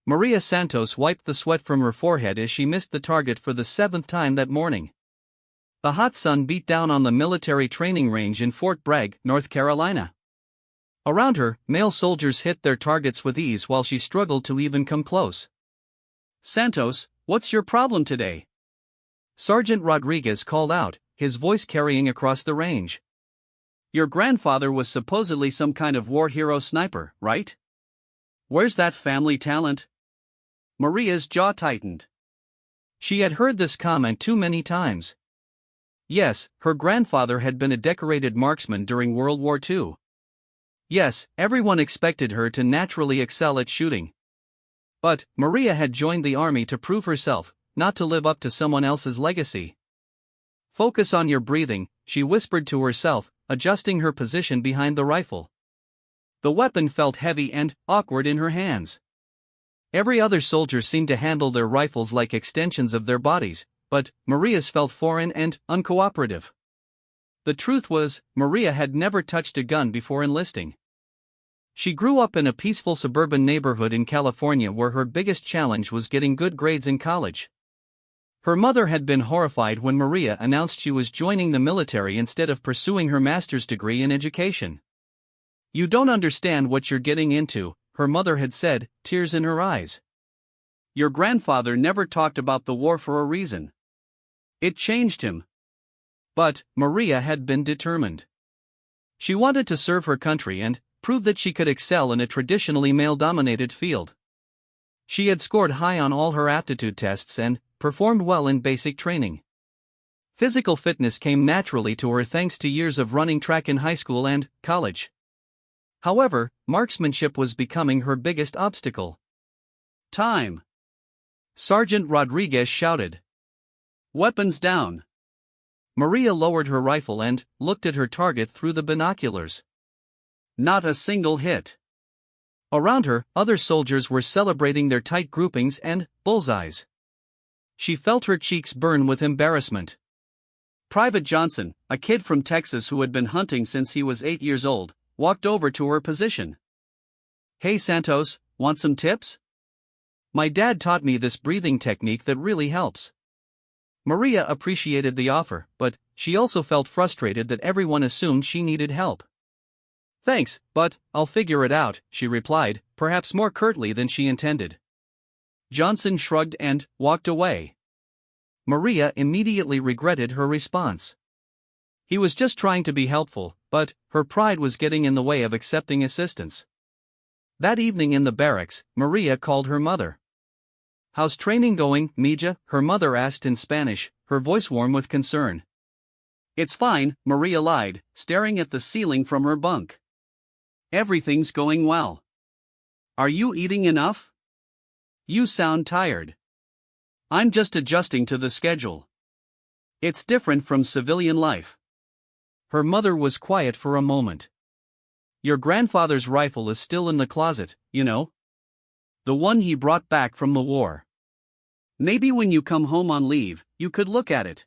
Maria Santos wiped the sweat from her forehead as she missed the target for the 7th time that morning. The hot sun beat down on the military training range in Fort Bragg, North Carolina. Around her, male soldiers hit their targets with ease while she struggled to even come close. "Santos, what's your problem today?" Sergeant Rodriguez called out, his voice carrying across the range. "Your grandfather was supposedly some kind of war hero sniper, right? Where's that family talent?" Maria's jaw tightened. She had heard this comment too many times. Yes, her grandfather had been a decorated marksman during World War II. Yes, everyone expected her to naturally excel at shooting. But Maria had joined the army to prove herself, not to live up to someone else's legacy. "Focus on your breathing," she whispered to herself, adjusting her position behind the rifle. The weapon felt heavy and awkward in her hands. Every other soldier seemed to handle their rifles like extensions of their bodies, but Maria's felt foreign and uncooperative. The truth was, Maria had never touched a gun before enlisting. She grew up in a peaceful suburban neighborhood in California where her biggest challenge was getting good grades in college. Her mother had been horrified when Maria announced she was joining the military instead of pursuing her master's degree in education. "You don't understand what you're getting into," her mother had said, tears in her eyes. "Your grandfather never talked about the war for a reason. It changed him." But Maria had been determined. She wanted to serve her country and prove that she could excel in a traditionally male-dominated field. She had scored high on all her aptitude tests and performed well in basic training. Physical fitness came naturally to her thanks to years of running track in high school and college. However, marksmanship was becoming her biggest obstacle. "Time!" Sergeant Rodriguez shouted. "Weapons down!" Maria lowered her rifle and looked at her target through the binoculars. Not a single hit. Around her, other soldiers were celebrating their tight groupings and bullseyes. She felt her cheeks burn with embarrassment. Private Johnson, a kid from Texas who had been hunting since he was 8 years old, walked over to her position. "Hey Santos, want some tips? My dad taught me this breathing technique that really helps." Maria appreciated the offer, but she also felt frustrated that everyone assumed she needed help. "Thanks, but I'll figure it out," she replied, perhaps more curtly than she intended. Johnson shrugged and walked away. Maria immediately regretted her response. He was just trying to be helpful, but her pride was getting in the way of accepting assistance. That evening in the barracks, Maria called her mother. "How's training going, Mija?" her mother asked in Spanish, her voice warm with concern. "It's fine," Maria lied, staring at the ceiling from her bunk. "Everything's going well. Are you eating enough? You sound tired." "I'm just adjusting to the schedule. It's different from civilian life." Her mother was quiet for a moment. "Your grandfather's rifle is still in the closet, you know? The one he brought back from the war. Maybe when you come home on leave, you could look at it.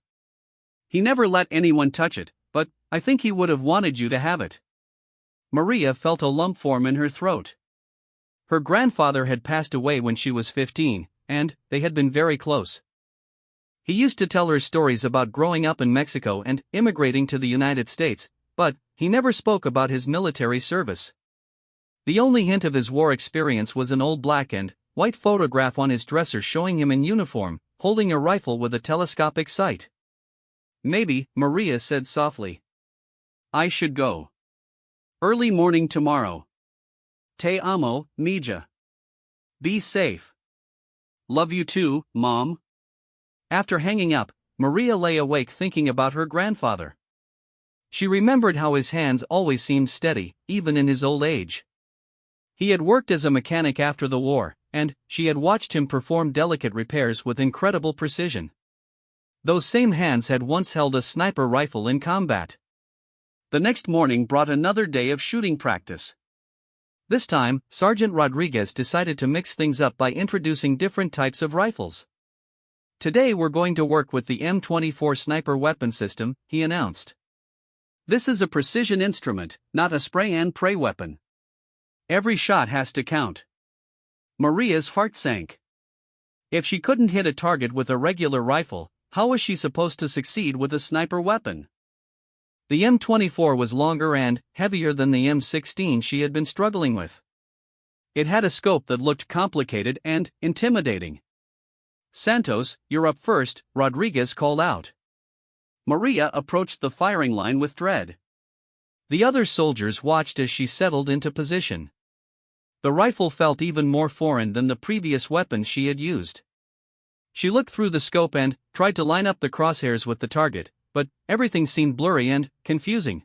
He never let anyone touch it, but I think he would have wanted you to have it." Maria felt a lump form in her throat. Her grandfather had passed away when she was 15, and they had been very close. He used to tell her stories about growing up in Mexico and immigrating to the United States, but he never spoke about his military service. The only hint of his war experience was an old black and white photograph on his dresser showing him in uniform, holding a rifle with a telescopic sight. "Maybe," Maria said softly. "I should go. Early morning tomorrow. Te amo, Mija. Be safe. Love you too, Mom." After hanging up, Maria lay awake thinking about her grandfather. She remembered how his hands always seemed steady, even in his old age. He had worked as a mechanic after the war, and she had watched him perform delicate repairs with incredible precision. Those same hands had once held a sniper rifle in combat. The next morning brought another day of shooting practice. This time, Sergeant Rodriguez decided to mix things up by introducing different types of rifles. "Today we're going to work with the M24 sniper weapon system," he announced. "This is a precision instrument, not a spray and pray weapon. Every shot has to count. Maria's heart sank. If she couldn't hit a target with a regular rifle, how was she supposed to succeed with a sniper weapon? The M24 was longer and heavier than the M16 she had been struggling with. It had a scope that looked complicated and intimidating. "Santos, you're up first," Rodriguez called out. Maria approached the firing line with dread. The other soldiers watched as she settled into position. The rifle felt even more foreign than the previous weapons she had used. She looked through the scope and tried to line up the crosshairs with the target, but everything seemed blurry and confusing.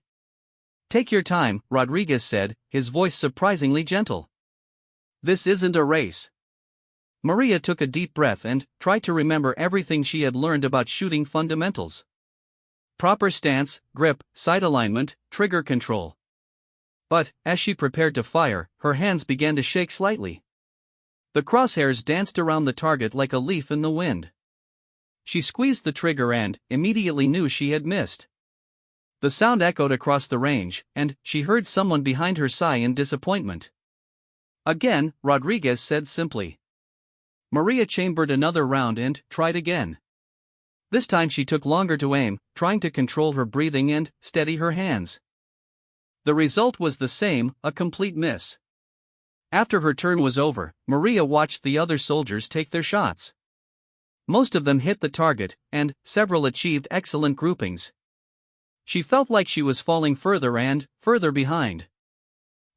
"Take your time," Rodriguez said, his voice surprisingly gentle. "This isn't a race." Maria took a deep breath and tried to remember everything she had learned about shooting fundamentals. Proper stance, grip, sight alignment, trigger control. But, as she prepared to fire, her hands began to shake slightly. The crosshairs danced around the target like a leaf in the wind. She squeezed the trigger and immediately knew she had missed. The sound echoed across the range, and she heard someone behind her sigh in disappointment. "Again," Rodriguez said simply. Maria chambered another round and tried again. This time she took longer to aim, trying to control her breathing and steady her hands. The result was the same, a complete miss. After her turn was over, Maria watched the other soldiers take their shots. Most of them hit the target, and several achieved excellent groupings. She felt like she was falling further and further behind.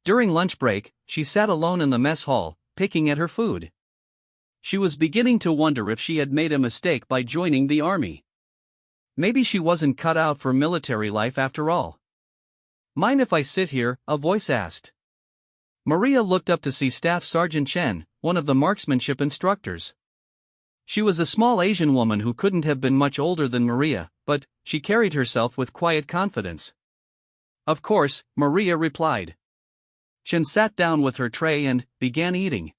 During lunch break, she sat alone in the mess hall, picking at her food. She was beginning to wonder if she had made a mistake by joining the army. Maybe she wasn't cut out for military life after all. "Mind if I sit here?" a voice asked. Maria looked up to see Staff Sergeant Chen, one of the marksmanship instructors. She was a small Asian woman who couldn't have been much older than Maria, but she carried herself with quiet confidence. "Of course," Maria replied. Chen sat down with her tray and began eating.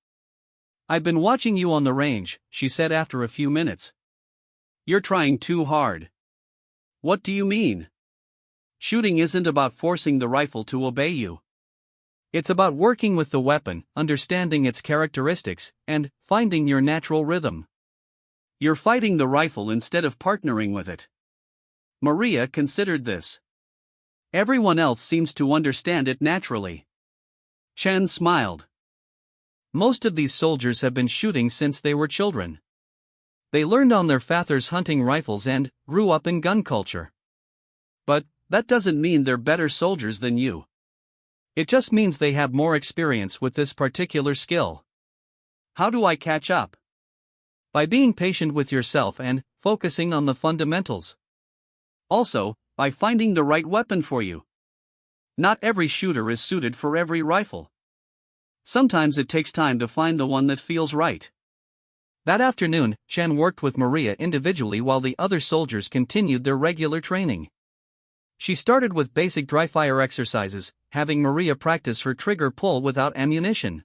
"I've been watching you on the range," she said after a few minutes. "You're trying too hard." "What do you mean?" "Shooting isn't about forcing the rifle to obey you. It's about working with the weapon, understanding its characteristics, and finding your natural rhythm. You're fighting the rifle instead of partnering with it." Maria considered this. "Everyone else seems to understand it naturally." Chen smiled. "Most of these soldiers have been shooting since they were children. They learned on their fathers hunting rifles and grew up in gun culture. But that doesn't mean they're better soldiers than you. It just means they have more experience with this particular skill." "How do I catch up?" "By being patient with yourself and focusing on the fundamentals. Also, by finding the right weapon for you. Not every shooter is suited for every rifle. Sometimes it takes time to find the one that feels right." That afternoon, Chen worked with Maria individually while the other soldiers continued their regular training. She started with basic dry-fire exercises, having Maria practice her trigger pull without ammunition.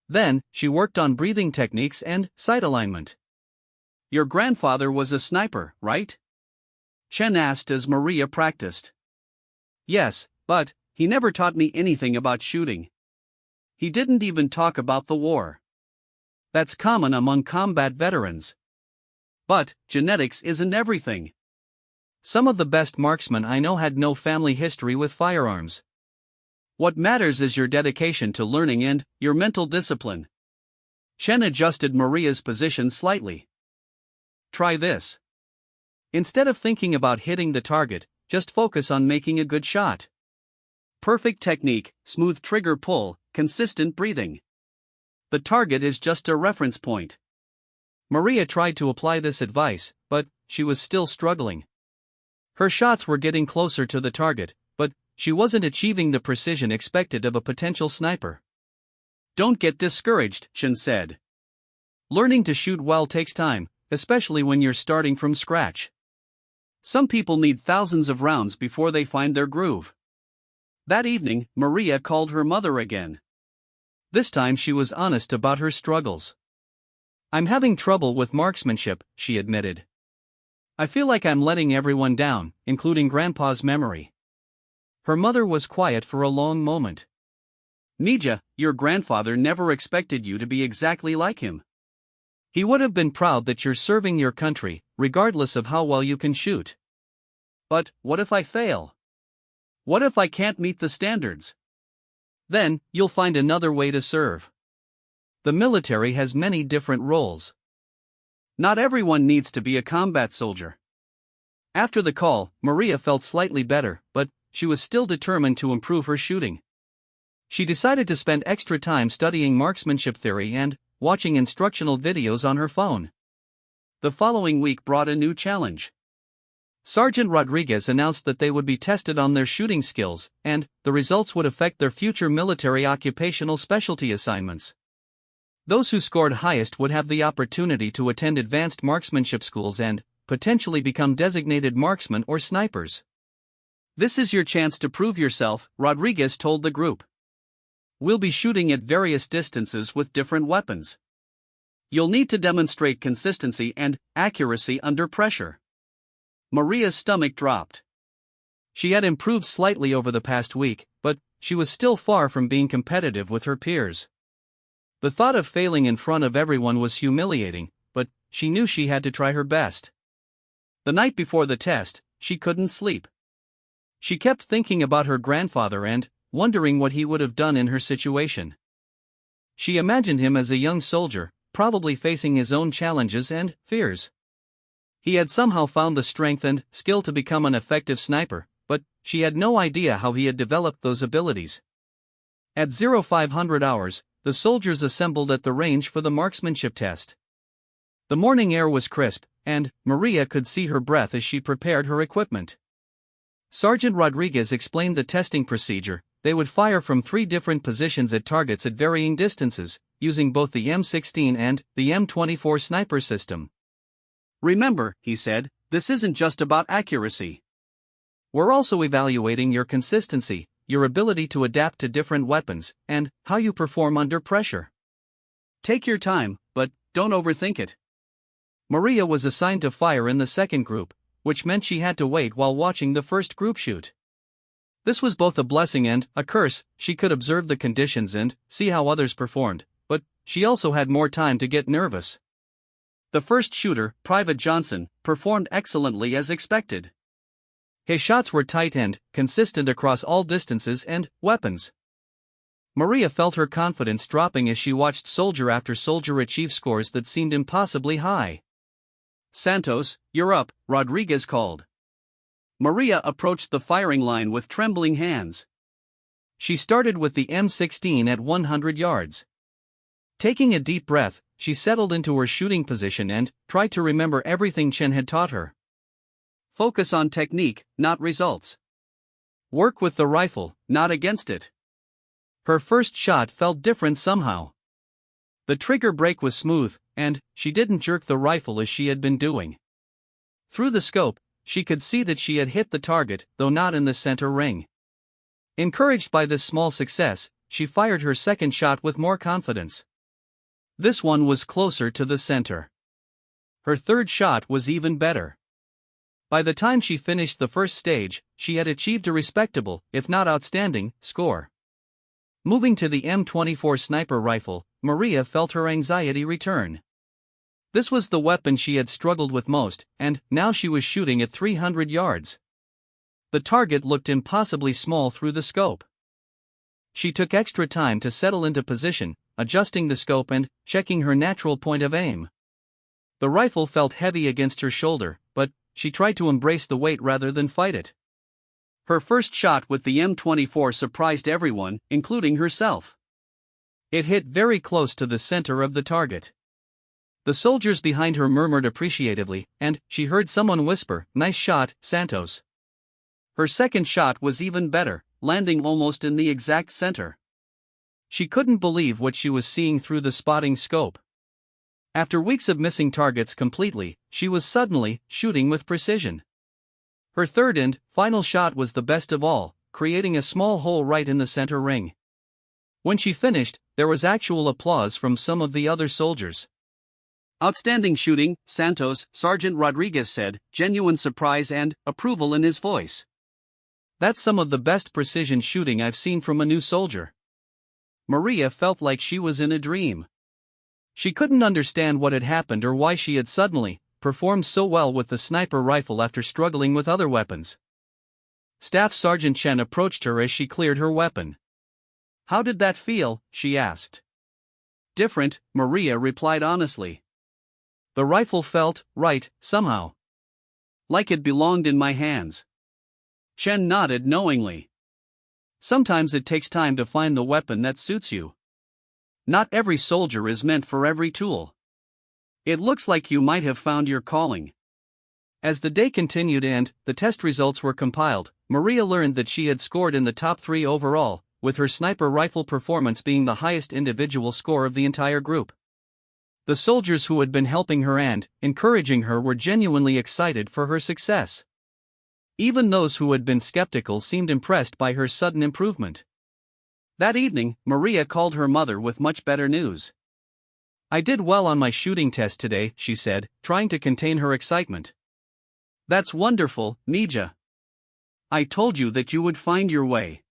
Then, she worked on breathing techniques and sight alignment. "Your grandfather was a sniper, right?" Chen asked as Maria practiced. "Yes, but he never taught me anything about shooting. He didn't even talk about the war. That's common among combat veterans. But genetics isn't everything. Some of the best marksmen I know had no family history with firearms. What matters is your dedication to learning and your mental discipline." Chen adjusted Maria's position slightly. "Try this. Instead of thinking about hitting the target, just focus on making a good shot. Perfect technique, smooth trigger pull, consistent breathing. The target is just a reference point." Maria tried to apply this advice, but she was still struggling. Her shots were getting closer to the target, but she wasn't achieving the precision expected of a potential sniper. "Don't get discouraged," Chen said. "Learning to shoot well takes time, especially when you're starting from scratch. Some people need thousands of rounds before they find their groove." That evening, Maria called her mother again. This time she was honest about her struggles. "I'm having trouble with marksmanship," she admitted. "I feel like I'm letting everyone down, including Grandpa's memory." Her mother was quiet for a long moment. Mija, your grandfather never expected you to be exactly like him. He would have been proud that you're serving your country, regardless of how well you can shoot. But what if I fail? What if I can't meet the standards? Then, you'll find another way to serve. The military has many different roles. Not everyone needs to be a combat soldier. After the call, Maria felt slightly better, but she was still determined to improve her shooting. She decided to spend extra time studying marksmanship theory and watching instructional videos on her phone. The following week brought a new challenge. Sergeant Rodriguez announced that they would be tested on their shooting skills, and the results would affect their future military occupational specialty assignments. Those who scored highest would have the opportunity to attend advanced marksmanship schools and potentially become designated marksmen or snipers. This is your chance to prove yourself, Rodriguez told the group. We'll be shooting at various distances with different weapons. You'll need to demonstrate consistency and accuracy under pressure. Maria's stomach dropped. She had improved slightly over the past week, but she was still far from being competitive with her peers. The thought of failing in front of everyone was humiliating, but she knew she had to try her best. The night before the test, she couldn't sleep. She kept thinking about her grandfather and wondering what he would have done in her situation. She imagined him as a young soldier, probably facing his own challenges and fears. He had somehow found the strength and skill to become an effective sniper, but she had no idea how he had developed those abilities. At 0500 hours, the soldiers assembled at the range for the marksmanship test. The morning air was crisp, and Maria could see her breath as she prepared her equipment. Sergeant Rodriguez explained the testing procedure. They would fire from 3 different positions at targets at varying distances, using both the M16 and the M24 sniper system. Remember, he said, this isn't just about accuracy. We're also evaluating your consistency, your ability to adapt to different weapons, and how you perform under pressure. Take your time, but don't overthink it. Maria was assigned to fire in the second group, which meant she had to wait while watching the first group shoot. This was both a blessing and a curse. She could observe the conditions and see how others performed, but she also had more time to get nervous. The first shooter, Private Johnson, performed excellently as expected. His shots were tight and consistent across all distances and weapons. Maria felt her confidence dropping as she watched soldier after soldier achieve scores that seemed impossibly high. Santos, you're up, Rodriguez called. Maria approached the firing line with trembling hands. She started with the M16 at 100 yards. Taking a deep breath, she settled into her shooting position and tried to remember everything Chen had taught her. Focus on technique, not results. Work with the rifle, not against it. Her first shot felt different somehow. The trigger brake was smooth, and she didn't jerk the rifle as she had been doing. Through the scope, she could see that she had hit the target, though not in the center ring. Encouraged by this small success, she fired her second shot with more confidence. This one was closer to the center. Her third shot was even better. By the time she finished the first stage, she had achieved a respectable, if not outstanding, score. Moving to the M24 sniper rifle, Maria felt her anxiety return. This was the weapon she had struggled with most, and now she was shooting at 300 yards. The target looked impossibly small through the scope. She took extra time to settle into position, adjusting the scope and checking her natural point of aim. The rifle felt heavy against her shoulder, but she tried to embrace the weight rather than fight it. Her first shot with the M24 surprised everyone, including herself. It hit very close to the center of the target. The soldiers behind her murmured appreciatively, and she heard someone whisper, "Nice shot, Santos." Her second shot was even better, landing almost in the exact center. She couldn't believe what she was seeing through the spotting scope. After weeks of missing targets completely, she was suddenly shooting with precision. Her third and final shot was the best of all, creating a small hole right in the center ring. When she finished, there was actual applause from some of the other soldiers. "Outstanding shooting, Santos," Sergeant Rodriguez said, genuine surprise and approval in his voice. "That's some of the best precision shooting I've seen from a new soldier." Maria felt like she was in a dream. She couldn't understand what had happened or why she had suddenly performed so well with the sniper rifle after struggling with other weapons. Staff Sergeant Chen approached her as she cleared her weapon. "How did that feel?" she asked. "Different," Maria replied honestly. "The rifle felt right, somehow. Like it belonged in my hands." Chen nodded knowingly. Sometimes it takes time to find the weapon that suits you. Not every soldier is meant for every tool. It looks like you might have found your calling. As the day continued and the test results were compiled, Maria learned that she had scored in the top 3 overall, with her sniper rifle performance being the highest individual score of the entire group. The soldiers who had been helping her and encouraging her were genuinely excited for her success. Even those who had been skeptical seemed impressed by her sudden improvement. That evening, Maria called her mother with much better news. "I did well on my shooting test today," she said, trying to contain her excitement. "That's wonderful, Mija. I told you that you would find your way."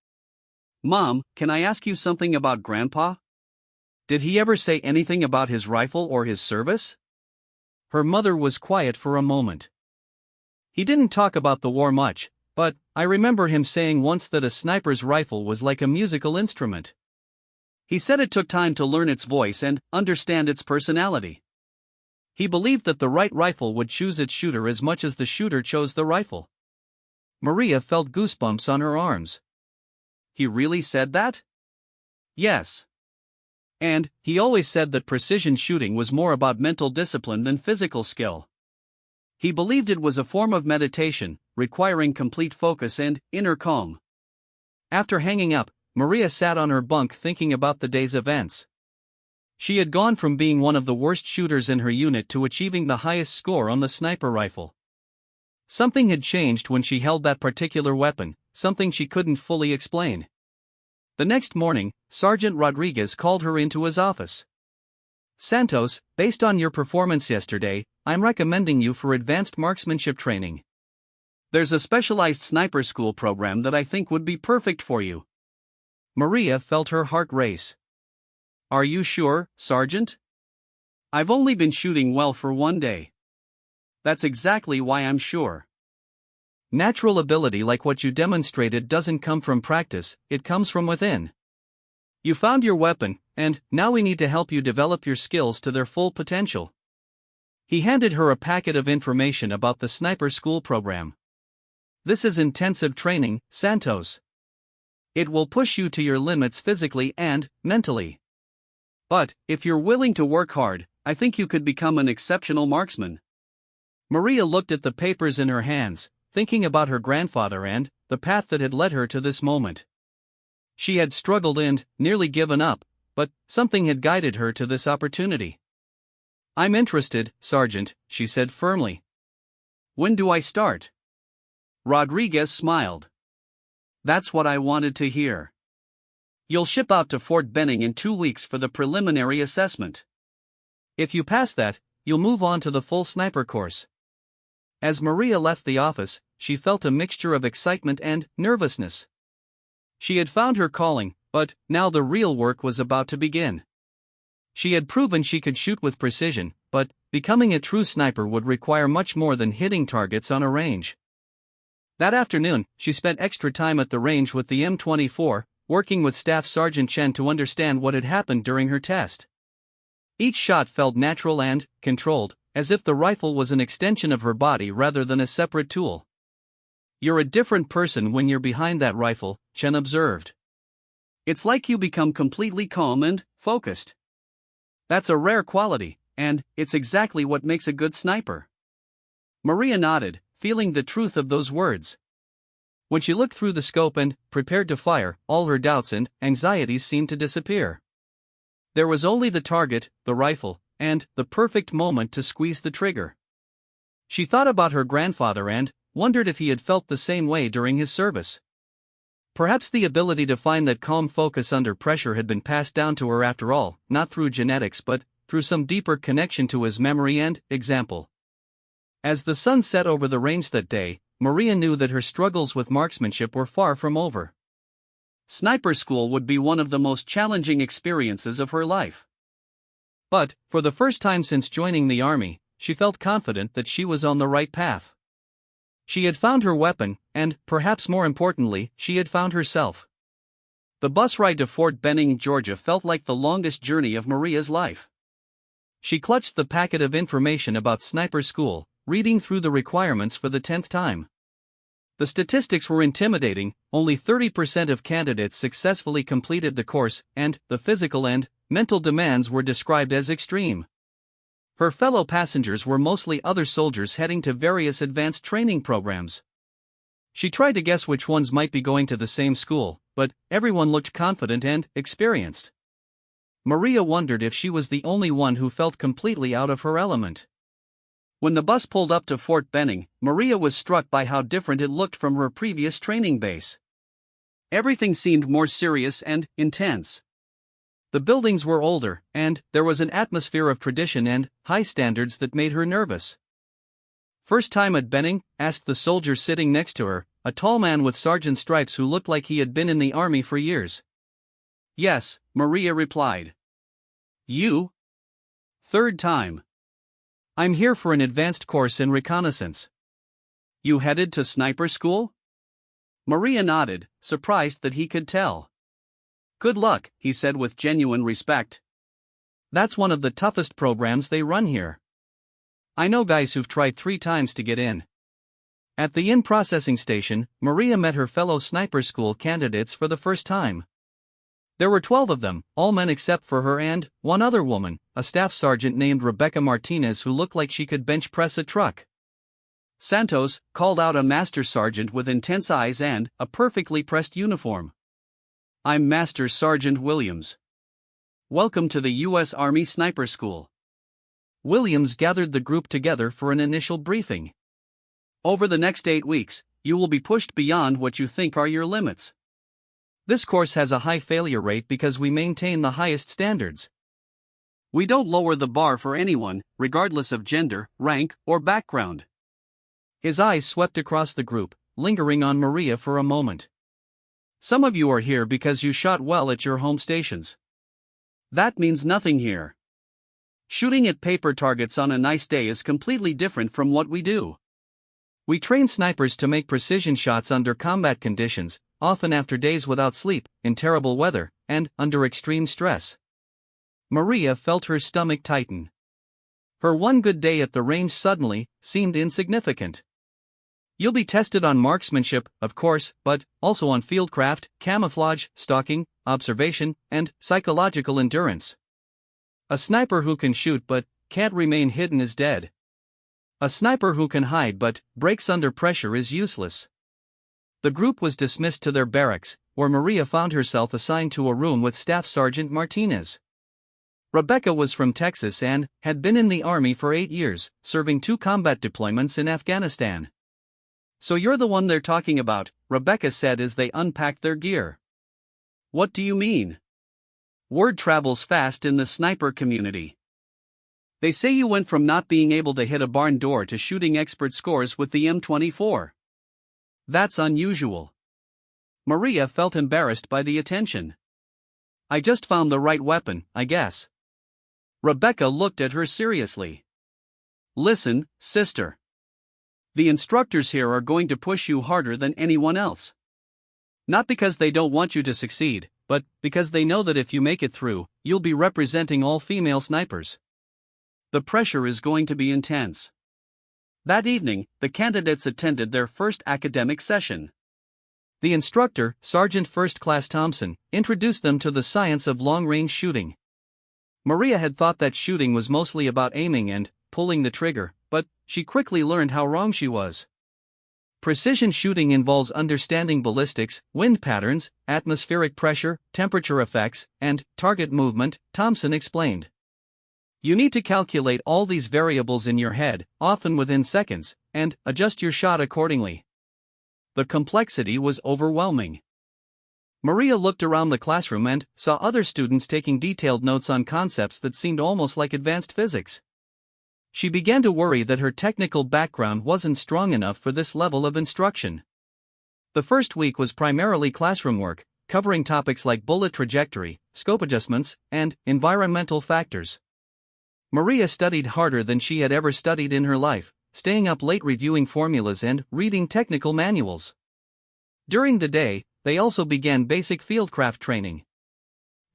"Mom, can I ask you something about Grandpa? Did he ever say anything about his rifle or his service?" Her mother was quiet for a moment. "He didn't talk about the war much, but I remember him saying once that a sniper's rifle was like a musical instrument. He said it took time to learn its voice and understand its personality. He believed that the right rifle would choose its shooter as much as the shooter chose the rifle." Maria felt goosebumps on her arms. "He really said that?" "Yes. And he always said that precision shooting was more about mental discipline than physical skill. He believed it was a form of meditation, requiring complete focus and inner calm." After hanging up, Maria sat on her bunk thinking about the day's events. She had gone from being one of the worst shooters in her unit to achieving the highest score on the sniper rifle. Something had changed when she held that particular weapon, something she couldn't fully explain. The next morning, Sergeant Rodriguez called her into his office. "Santos, based on your performance yesterday, I'm recommending you for advanced marksmanship training. There's a specialized sniper school program that I think would be perfect for you." Maria felt her heart race. "Are you sure, Sergeant? I've only been shooting well for 1 day." "That's exactly why I'm sure. Natural ability like what you demonstrated doesn't come from practice, it comes from within. You found your weapon, and now we need to help you develop your skills to their full potential." He handed her a packet of information about the sniper school program. "This is intensive training, Santos. It will push you to your limits physically and mentally. But if you're willing to work hard, I think you could become an exceptional marksman." Maria looked at the papers in her hands, thinking about her grandfather and the path that had led her to this moment. She had struggled and nearly given up, but something had guided her to this opportunity. "I'm interested, Sergeant," she said firmly. "When do I start?" Rodriguez smiled. "That's what I wanted to hear. You'll ship out to Fort Benning in 2 weeks for the preliminary assessment. If you pass that, you'll move on to the full sniper course." As Maria left the office, she felt a mixture of excitement and nervousness. She had found her calling, but now the real work was about to begin. She had proven she could shoot with precision, but becoming a true sniper would require much more than hitting targets on a range. That afternoon, she spent extra time at the range with the M24, working with Staff Sergeant Chen to understand what had happened during her test. Each shot felt natural and controlled, as if the rifle was an extension of her body rather than a separate tool. "You're a different person when you're behind that rifle," Chen observed. "It's like you become completely calm and focused. That's a rare quality, and it's exactly what makes a good sniper." Maria nodded, feeling the truth of those words. When she looked through the scope and prepared to fire, all her doubts and anxieties seemed to disappear. There was only the target, the rifle, and the perfect moment to squeeze the trigger. She thought about her grandfather and wondered if he had felt the same way during his service. Perhaps the ability to find that calm focus under pressure had been passed down to her after all, not through genetics but through some deeper connection to his memory and example. As the sun set over the range that day, Maria knew that her struggles with marksmanship were far from over. sniper school would be one of the most challenging experiences of her life. But, for the first time since joining the army, she felt confident that she was on the right path. She had found her weapon, and, perhaps more importantly, she had found herself. The bus ride to Fort Benning, Georgia felt like the longest journey of Maria's life. She clutched the packet of information about sniper school, reading through the requirements for the 10th time. The statistics were intimidating: only 30% of candidates successfully completed the course, and the physical and mental demands were described as extreme. Her fellow passengers were mostly other soldiers heading to various advanced training programs. She tried to guess which ones might be going to the same school, but everyone looked confident and experienced. Maria wondered if she was the only one who felt completely out of her element. When the bus pulled up to Fort Benning, Maria was struck by how different it looked from her previous training base. Everything seemed more serious and intense. The buildings were older, and there was an atmosphere of tradition and high standards that made her nervous. "First time at Benning?" asked the soldier sitting next to her, a tall man with sergeant stripes who looked like he had been in the army for years. "Yes," Maria replied. "You?" "Third time. I'm here for an advanced course in reconnaissance." "You headed to sniper school?" Maria nodded, surprised that he could tell. "Good luck," he said with genuine respect. "That's one of the toughest programs they run here. I know guys who've tried 3 times to get in." At the in-processing station, Maria met her fellow sniper school candidates for the first time. There were 12 of them, all men except for her and one other woman, a staff sergeant named Rebecca Martinez who looked like she could bench press a truck. "Santos," called out a master sergeant with intense eyes and a perfectly pressed uniform. "I'm Master Sergeant Williams. Welcome to the U.S. Army Sniper School." Williams gathered the group together for an initial briefing. "Over the next 8 weeks, you will be pushed beyond what you think are your limits. This course has a high failure rate because we maintain the highest standards. We don't lower the bar for anyone, regardless of gender, rank, or background." His eyes swept across the group, lingering on Maria for a moment. "Some of you are here because you shot well at your home stations. That means nothing here. Shooting at paper targets on a nice day is completely different from what we do. We train snipers to make precision shots under combat conditions, often after days without sleep, in terrible weather, and under extreme stress." Maria felt her stomach tighten. Her one good day at the range suddenly seemed insignificant. "You'll be tested on marksmanship, of course, but also on fieldcraft, camouflage, stalking, observation, and psychological endurance. A sniper who can shoot but can't remain hidden is dead. A sniper who can hide but breaks under pressure is useless." The group was dismissed to their barracks, where Maria found herself assigned to a room with Staff Sergeant Martinez. Rebecca was from Texas and had been in the Army for 8 years, serving 2 combat deployments in Afghanistan. "So you're the one they're talking about," Rebecca said as they unpacked their gear. "What do you mean?" "Word travels fast in the sniper community. They say you went from not being able to hit a barn door to shooting expert scores with the M24. That's unusual." Maria felt embarrassed by the attention. "I just found the right weapon, I guess." Rebecca looked at her seriously. "Listen, sister. The instructors here are going to push you harder than anyone else. Not because they don't want you to succeed, but because they know that if you make it through, you'll be representing all female snipers. The pressure is going to be intense." That evening, the candidates attended their first academic session. The instructor, Sergeant First Class Thompson, introduced them to the science of long-range shooting. Maria had thought that shooting was mostly about aiming and pulling the trigger, but she quickly learned how wrong she was. Precision shooting involves understanding ballistics, wind patterns, atmospheric pressure, temperature effects, and target movement, Thompson explained. You need to calculate all these variables in your head, often within seconds, and adjust your shot accordingly. The complexity was overwhelming. Maria looked around the classroom and saw other students taking detailed notes on concepts that seemed almost like advanced physics. She began to worry that her technical background wasn't strong enough for this level of instruction. The first week was primarily classroom work, covering topics like bullet trajectory, scope adjustments, and environmental factors. Maria studied harder than she had ever studied in her life, staying up late reviewing formulas and reading technical manuals. During the day, they also began basic fieldcraft training.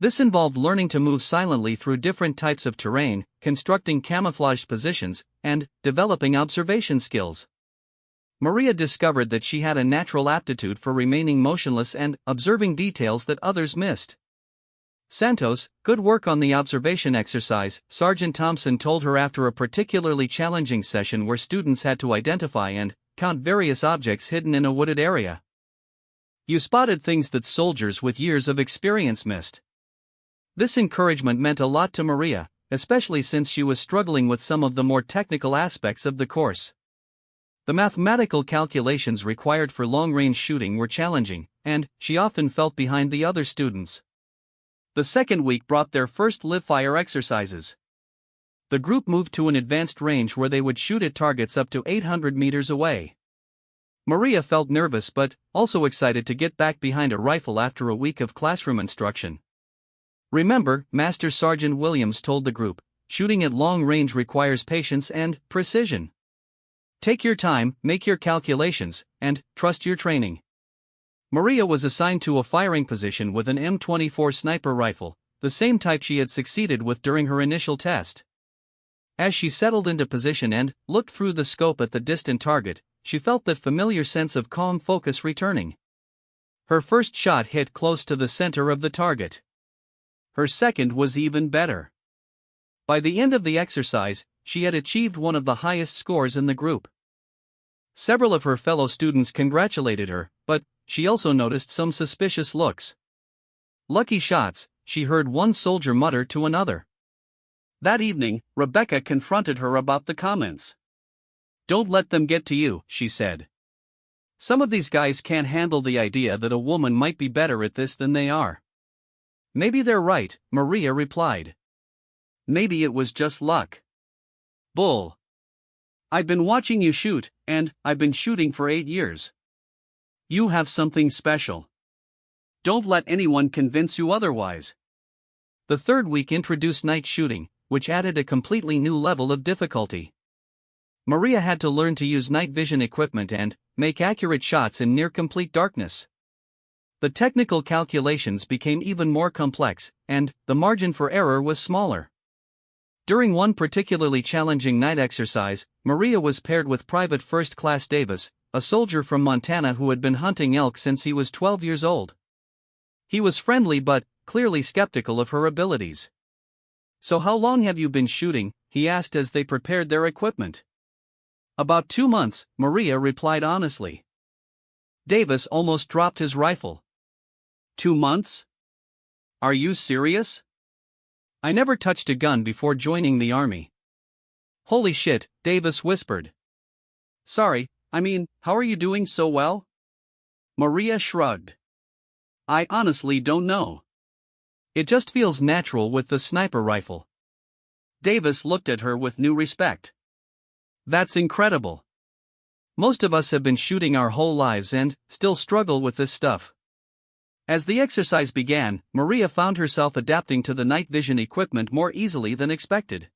This involved learning to move silently through different types of terrain, constructing camouflaged positions, and developing observation skills. Maria discovered that she had a natural aptitude for remaining motionless and observing details that others missed. "Santos, good work on the observation exercise," Sergeant Thompson told her after a particularly challenging session where students had to identify and count various objects hidden in a wooded area. "You spotted things that soldiers with years of experience missed." This encouragement meant a lot to Maria, especially since she was struggling with some of the more technical aspects of the course. The mathematical calculations required for long-range shooting were challenging, and she often felt behind the other students. The second week brought their first live-fire exercises. The group moved to an advanced range where they would shoot at targets up to 800 meters away. Maria felt nervous but also excited to get back behind a rifle after a week of classroom instruction. "Remember," Master Sergeant Williams told the group, "shooting at long range requires patience and precision. Take your time, make your calculations, and trust your training." Maria was assigned to a firing position with an M24 sniper rifle, the same type she had succeeded with during her initial test. As she settled into position and looked through the scope at the distant target, she felt that familiar sense of calm focus returning. Her first shot hit close to the center of the target. Her second was even better. By the end of the exercise, she had achieved one of the highest scores in the group. Several of her fellow students congratulated her, but she also noticed some suspicious looks. "Lucky shots," she heard one soldier mutter to another. That evening, Rebecca confronted her about the comments. "Don't let them get to you," she said. "Some of these guys can't handle the idea that a woman might be better at this than they are." "Maybe they're right," Maria replied. "Maybe it was just luck." "Bull. I've been watching you shoot, and I've been shooting for 8 years. You have something special. Don't let anyone convince you otherwise." The third week introduced night shooting, which added a completely new level of difficulty. Maria had to learn to use night vision equipment and make accurate shots in near-complete darkness. The technical calculations became even more complex, and the margin for error was smaller. During one particularly challenging night exercise, Maria was paired with Private First Class Davis, a soldier from Montana who had been hunting elk since he was 12 years old. He was friendly but clearly skeptical of her abilities. "So how long have you been shooting?" he asked as they prepared their equipment. "About 2 months," Maria replied honestly. Davis almost dropped his rifle. 2 months? Are you serious? I never touched a gun before joining the army." "Holy shit," Davis whispered. "Sorry, how are you doing so well?" Maria shrugged. "I honestly don't know. It just feels natural with the sniper rifle." Davis looked at her with new respect. "That's incredible. Most of us have been shooting our whole lives and still struggle with this stuff." As the exercise began, Maria found herself adapting to the night vision equipment more easily than expected.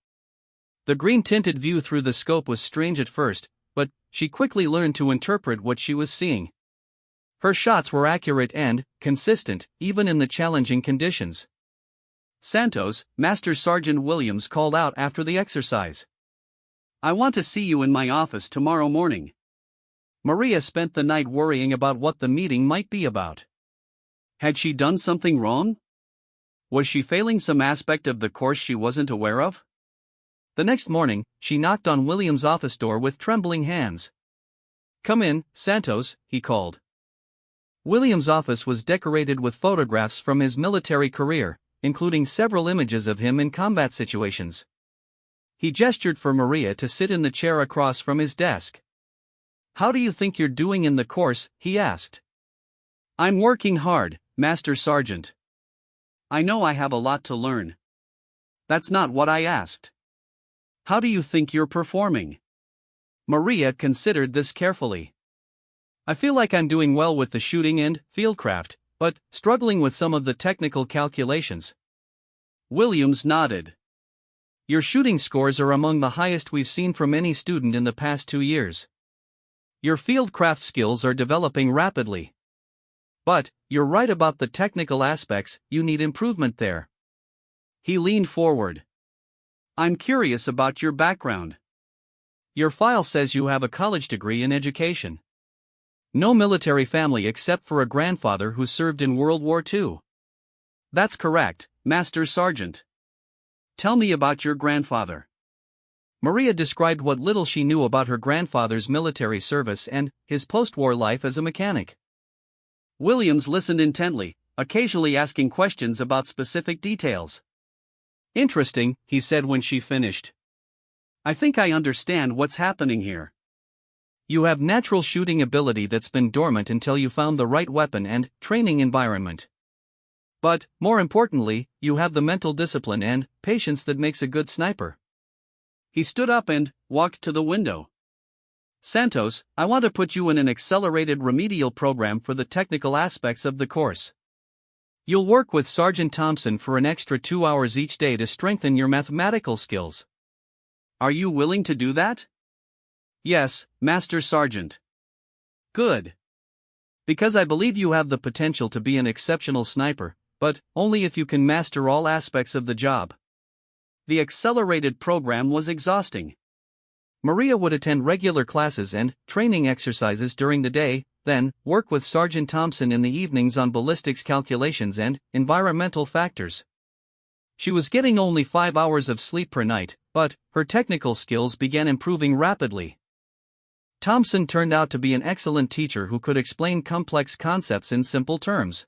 The green-tinted view through the scope was strange at first, but she quickly learned to interpret what she was seeing. Her shots were accurate and consistent, even in the challenging conditions. "Santos," Master Sergeant Williams called out after the exercise. "I want to see you in my office tomorrow morning." Maria spent the night worrying about what the meeting might be about. Had she done something wrong? Was she failing some aspect of the course she wasn't aware of? The next morning, she knocked on Williams' office door with trembling hands. "Come in, Santos," he called. Williams' office was decorated with photographs from his military career, including several images of him in combat situations. He gestured for Maria to sit in the chair across from his desk. "How do you think you're doing in the course?" he asked. "I'm working hard, Master Sergeant. I know I have a lot to learn." "That's not what I asked. How do you think you're performing?" Maria considered this carefully. "I feel like I'm doing well with the shooting and fieldcraft, but struggling with some of the technical calculations. Williams nodded. Your shooting scores are among the highest we've seen from any student in the past 2 years. Your field craft skills are developing rapidly. But, you're right about the technical aspects, you need improvement there. He leaned forward. I'm curious about your background. Your file says you have a college degree in education. No military family except for a grandfather who served in World War II. That's correct, Master Sergeant. Tell me about your grandfather. Maria described what little she knew about her grandfather's military service and his post-war life as a mechanic. Williams listened intently, occasionally asking questions about specific details. Interesting, he said when she finished. I think I understand what's happening here. You have natural shooting ability that's been dormant until you found the right weapon and training environment. But, more importantly, you have the mental discipline and patience that makes a good sniper. He stood up and walked to the window. Santos, I want to put you in an accelerated remedial program for the technical aspects of the course. You'll work with Sergeant Thompson for an extra 2 hours each day to strengthen your mathematical skills. Are you willing to do that? Yes, Master Sergeant. Good. Because I believe you have the potential to be an exceptional sniper, but only if you can master all aspects of the job. The accelerated program was exhausting. Maria would attend regular classes and training exercises during the day, then work with Sergeant Thompson in the evenings on ballistics calculations and environmental factors. She was getting only 5 hours of sleep per night, but her technical skills began improving rapidly. Thompson turned out to be an excellent teacher who could explain complex concepts in simple terms.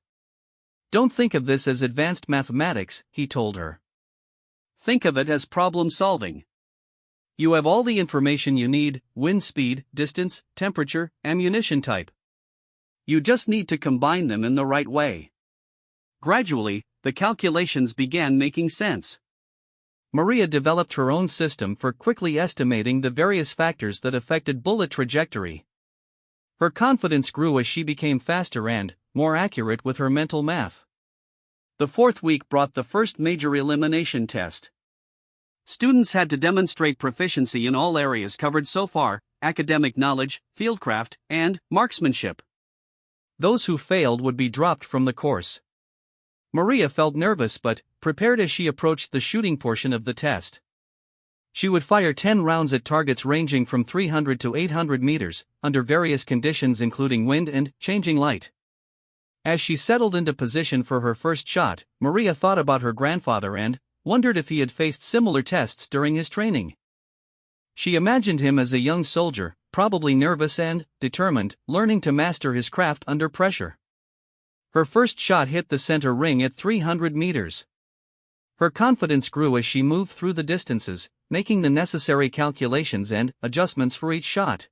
Don't think of this as advanced mathematics, he told her. Think of it as problem solving. You have all the information you need: wind speed, distance, temperature, ammunition type. You just need to combine them in the right way. Gradually, the calculations began making sense. Maria developed her own system for quickly estimating the various factors that affected bullet trajectory. Her confidence grew as she became faster and more accurate with her mental math. The 4th week brought the first major elimination test. Students had to demonstrate proficiency in all areas covered so far: academic knowledge, fieldcraft, and marksmanship. Those who failed would be dropped from the course. Maria felt nervous but prepared as she approached the shooting portion of the test. She would fire 10 rounds at targets ranging from 300 to 800 meters, under various conditions including wind and changing light. As she settled into position for her first shot, Maria thought about her grandfather and wondered if he had faced similar tests during his training. She imagined him as a young soldier, probably nervous and determined, learning to master his craft under pressure. Her first shot hit the center ring at 300 meters. Her confidence grew as she moved through the distances, making the necessary calculations and adjustments for each shot.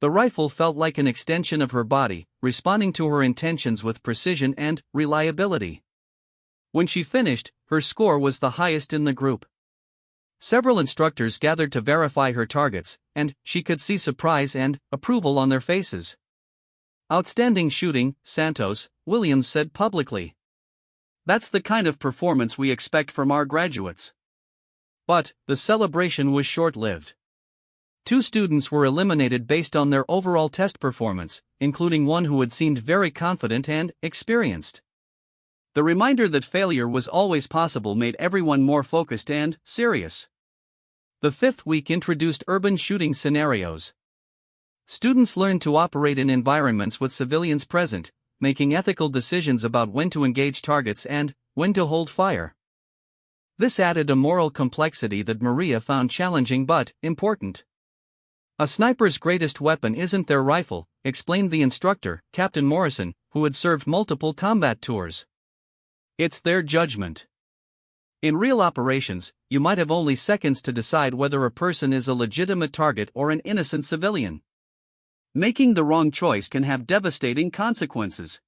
The rifle felt like an extension of her body, responding to her intentions with precision and reliability. When she finished, her score was the highest in the group. Several instructors gathered to verify her targets, and she could see surprise and approval on their faces. Outstanding shooting, Santos, Williams said publicly. That's the kind of performance we expect from our graduates. But the celebration was short-lived. 2 students were eliminated based on their overall test performance, including one who had seemed very confident and experienced. The reminder that failure was always possible made everyone more focused and serious. The 5th week introduced urban shooting scenarios. Students learned to operate in environments with civilians present, making ethical decisions about when to engage targets and when to hold fire. This added a moral complexity that Maria found challenging but important. A sniper's greatest weapon isn't their rifle, explained the instructor, Captain Morrison, who had served multiple combat tours. It's their judgment. In real operations, you might have only seconds to decide whether a person is a legitimate target or an innocent civilian. Making the wrong choice can have devastating consequences.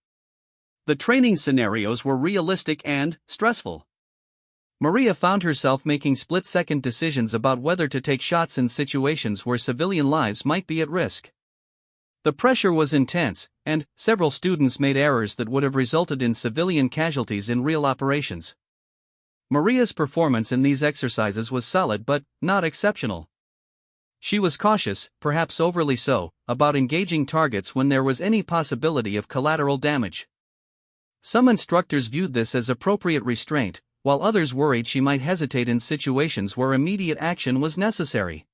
The training scenarios were realistic and stressful. Maria found herself making split-second decisions about whether to take shots in situations where civilian lives might be at risk. The pressure was intense, and several students made errors that would have resulted in civilian casualties in real operations. Maria's performance in these exercises was solid but not exceptional. She was cautious, perhaps overly so, about engaging targets when there was any possibility of collateral damage. Some instructors viewed this as appropriate restraint, while others worried she might hesitate in situations where immediate action was necessary.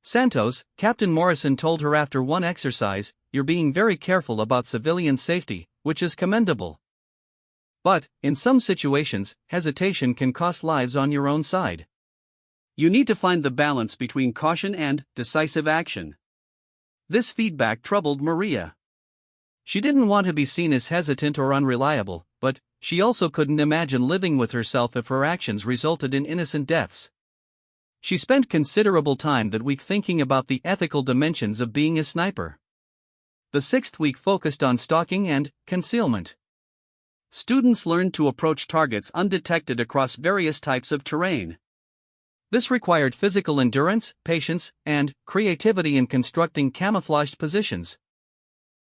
Santos, Captain Morrison told her after one exercise, "You're being very careful about civilian safety, which is commendable. But, in some situations, hesitation can cost lives on your own side. You need to find the balance between caution and decisive action." This feedback troubled Maria. She didn't want to be seen as hesitant or unreliable, but she also couldn't imagine living with herself if her actions resulted in innocent deaths. She spent considerable time that week thinking about the ethical dimensions of being a sniper. The 6th week focused on stalking and concealment. Students learned to approach targets undetected across various types of terrain. This required physical endurance, patience, and creativity in constructing camouflaged positions.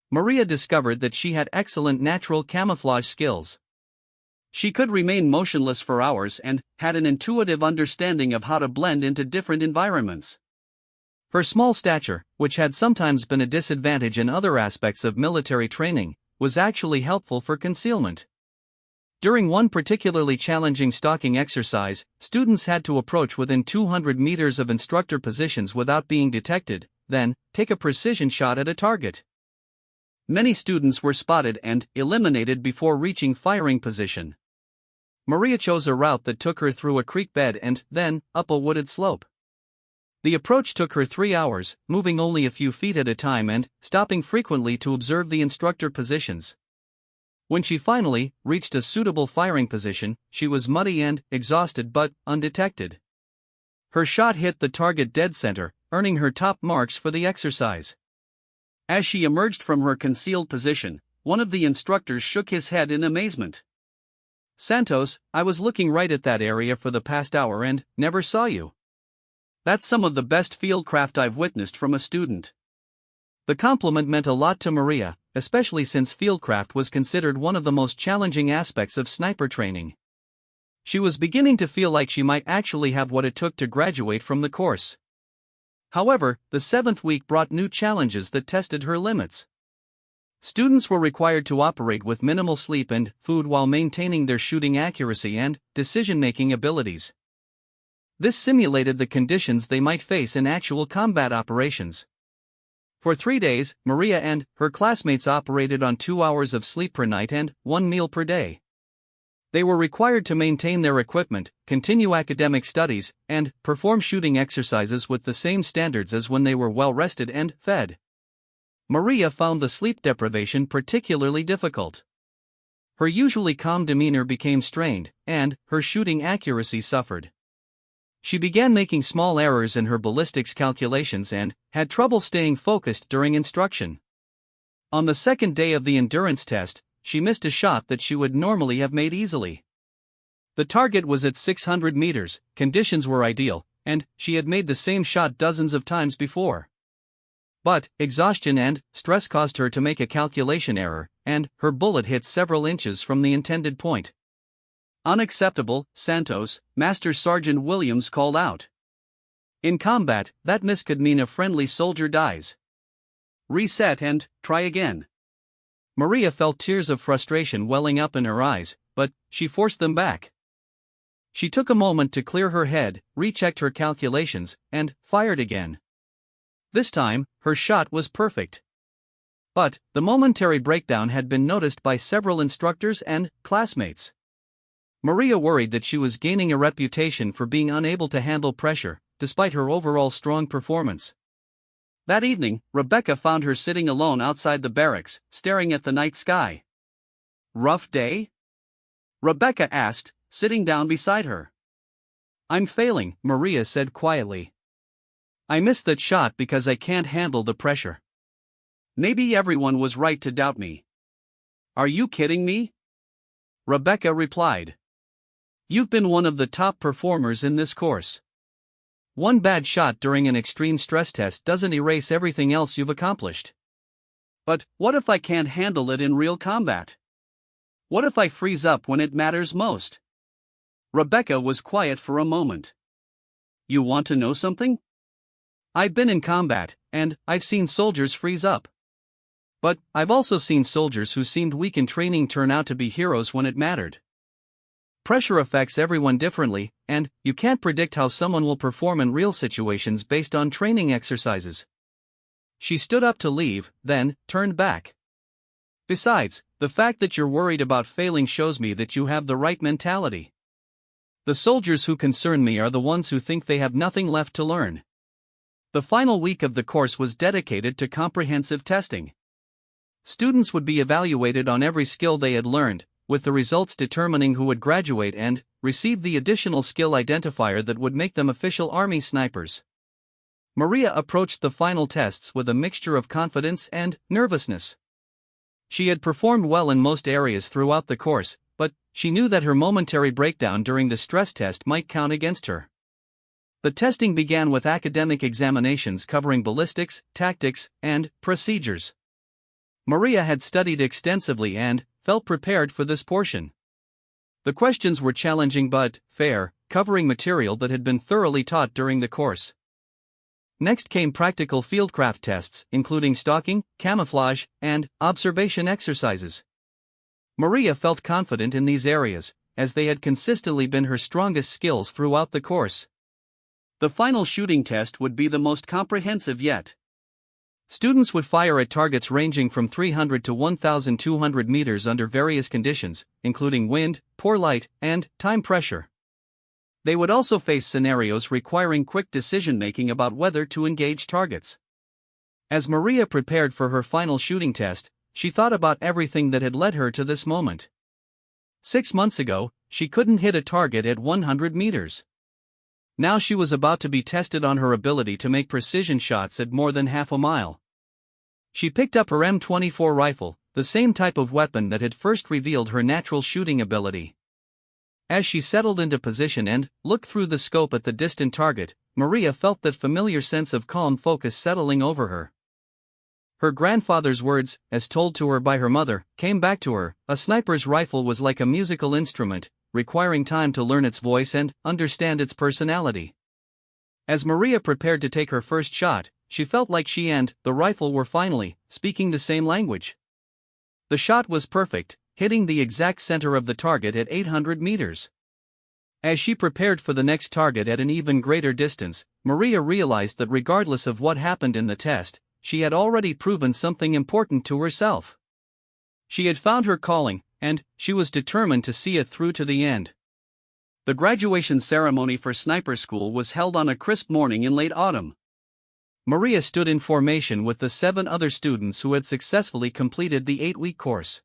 Maria discovered that she had excellent natural camouflage skills. She could remain motionless for hours and had an intuitive understanding of how to blend into different environments. Her small stature, which had sometimes been a disadvantage in other aspects of military training, was actually helpful for concealment. During one particularly challenging stalking exercise, students had to approach within 200 meters of instructor positions without being detected, then take a precision shot at a target. Many students were spotted and eliminated before reaching firing position. Maria chose a route that took her through a creek bed and then up a wooded slope. The approach took her 3 hours, moving only a few feet at a time and stopping frequently to observe the instructor positions. When she finally reached a suitable firing position, she was muddy and exhausted but undetected. Her shot hit the target dead center, earning her top marks for the exercise. As she emerged from her concealed position, one of the instructors shook his head in amazement. "Santos, I was looking right at that area for the past hour and never saw you. That's some of the best fieldcraft I've witnessed from a student." The compliment meant a lot to Maria, especially since fieldcraft was considered one of the most challenging aspects of sniper training. She was beginning to feel like she might actually have what it took to graduate from the course. However, the 7th week brought new challenges that tested her limits. Students were required to operate with minimal sleep and food while maintaining their shooting accuracy and decision-making abilities. This simulated the conditions they might face in actual combat operations. For 3 days, Maria and her classmates operated on 2 hours of sleep per night and 1 meal per day. They were required to maintain their equipment, continue academic studies, and perform shooting exercises with the same standards as when they were well rested and fed. Maria found the sleep deprivation particularly difficult. Her usually calm demeanor became strained, and her shooting accuracy suffered. She began making small errors in her ballistics calculations and had trouble staying focused during instruction. On the 2nd day of the endurance test, she missed a shot that she would normally have made easily. The target was at 600 meters, conditions were ideal, and she had made the same shot dozens of times before. But exhaustion and stress caused her to make a calculation error, and her bullet hit several inches from the intended point. "Unacceptable, Santos," Master Sergeant Williams called out. "In combat, that miss could mean a friendly soldier dies. Reset and try again." Maria felt tears of frustration welling up in her eyes, but she forced them back. She took a moment to clear her head, rechecked her calculations, and fired again. This time, her shot was perfect. But the momentary breakdown had been noticed by several instructors and classmates. Maria worried that she was gaining a reputation for being unable to handle pressure, despite her overall strong performance. That evening, Rebecca found her sitting alone outside the barracks, staring at the night sky. "Rough day?" Rebecca asked, sitting down beside her. "I'm failing," Maria said quietly. "I missed that shot because I can't handle the pressure. Maybe everyone was right to doubt me." "Are you kidding me?" Rebecca replied. "You've been one of the top performers in this course. One bad shot during an extreme stress test doesn't erase everything else you've accomplished. But what if I can't handle it in real combat? What if I freeze up when it matters most? Rebecca was quiet for a moment. You want to know something? I've been in combat, and I've seen soldiers freeze up. But I've also seen soldiers who seemed weak in training turn out to be heroes when it mattered. Pressure affects everyone differently, and you can't predict how someone will perform in real situations based on training exercises. She stood up to leave, then turned back. Besides, the fact that you're worried about failing shows me that you have the right mentality. The soldiers who concern me are the ones who think they have nothing left to learn. The final week of the course was dedicated to comprehensive testing. Students would be evaluated on every skill they had learned, with the results determining who would graduate and receive the additional skill identifier that would make them official Army snipers. Maria approached the final tests with a mixture of confidence and nervousness. She had performed well in most areas throughout the course, but she knew that her momentary breakdown during the stress test might count against her. The testing began with academic examinations covering ballistics, tactics, and procedures. Maria had studied extensively and felt prepared for this portion. The questions were challenging but fair, covering material that had been thoroughly taught during the course. Next came practical fieldcraft tests, including stalking, camouflage, and observation exercises. Maria felt confident in these areas, as they had consistently been her strongest skills throughout the course. The final shooting test would be the most comprehensive yet. Students would fire at targets ranging from 300 to 1,200 meters under various conditions, including wind, poor light, and time pressure. They would also face scenarios requiring quick decision-making about whether to engage targets. As Maria prepared for her final shooting test, she thought about everything that had led her to this moment. 6 months ago, she couldn't hit a target at 100 meters. Now she was about to be tested on her ability to make precision shots at more than half a mile. She picked up her M24 rifle, the same type of weapon that had first revealed her natural shooting ability. As she settled into position and looked through the scope at the distant target, Maria felt that familiar sense of calm focus settling over her. Her grandfather's words, as told to her by her mother, came back to her. A sniper's rifle was like a musical instrument, requiring time to learn its voice and understand its personality. As Maria prepared to take her first shot, she felt like she and the rifle were finally speaking the same language. The shot was perfect, hitting the exact center of the target at 800 meters. As she prepared for the next target at an even greater distance, Maria realized that regardless of what happened in the test, she had already proven something important to herself. She had found her calling, and she was determined to see it through to the end. The graduation ceremony for sniper school was held on a crisp morning in late autumn. Maria stood in formation with the 7 other students who had successfully completed the 8-week course.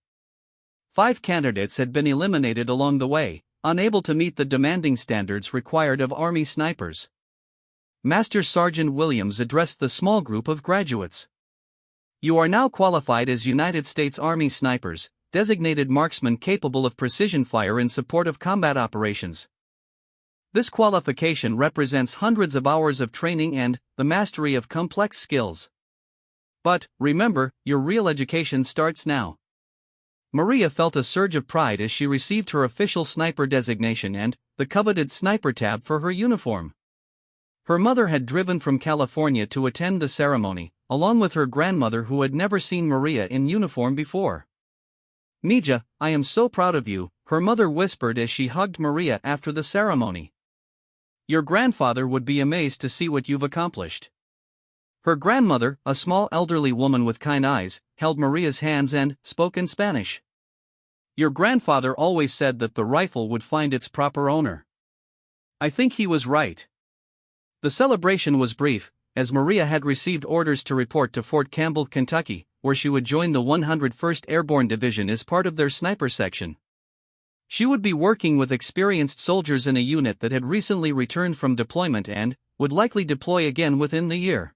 5 candidates had been eliminated along the way, unable to meet the demanding standards required of Army snipers. Master Sergeant Williams addressed the small group of graduates. You are now qualified as United States Army snipers, designated marksmen capable of precision fire in support of combat operations. This qualification represents hundreds of hours of training and the mastery of complex skills. But, remember, your real education starts now. Maria felt a surge of pride as she received her official sniper designation and the coveted sniper tab for her uniform. Her mother had driven from California to attend the ceremony, along with her grandmother who had never seen Maria in uniform before. Mija, I am so proud of you, her mother whispered as she hugged Maria after the ceremony. Your grandfather would be amazed to see what you've accomplished. Her grandmother, a small elderly woman with kind eyes, held Maria's hands and spoke in Spanish. Your grandfather always said that the rifle would find its proper owner. I think he was right. The celebration was brief, as Maria had received orders to report to Fort Campbell, Kentucky, where she would join the 101st Airborne Division as part of their sniper section. She would be working with experienced soldiers in a unit that had recently returned from deployment and would likely deploy again within the year.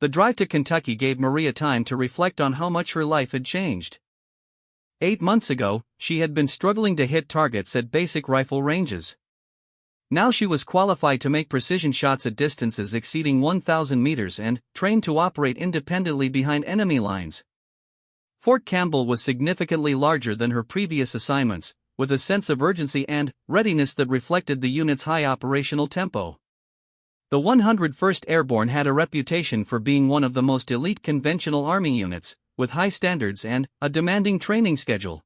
The drive to Kentucky gave Maria time to reflect on how much her life had changed. 8 months ago, she had been struggling to hit targets at basic rifle ranges. Now she was qualified to make precision shots at distances exceeding 1,000 meters and trained to operate independently behind enemy lines. Fort Campbell was significantly larger than her previous assignments, with a sense of urgency and readiness that reflected the unit's high operational tempo. The 101st Airborne had a reputation for being one of the most elite conventional Army units, with high standards and a demanding training schedule.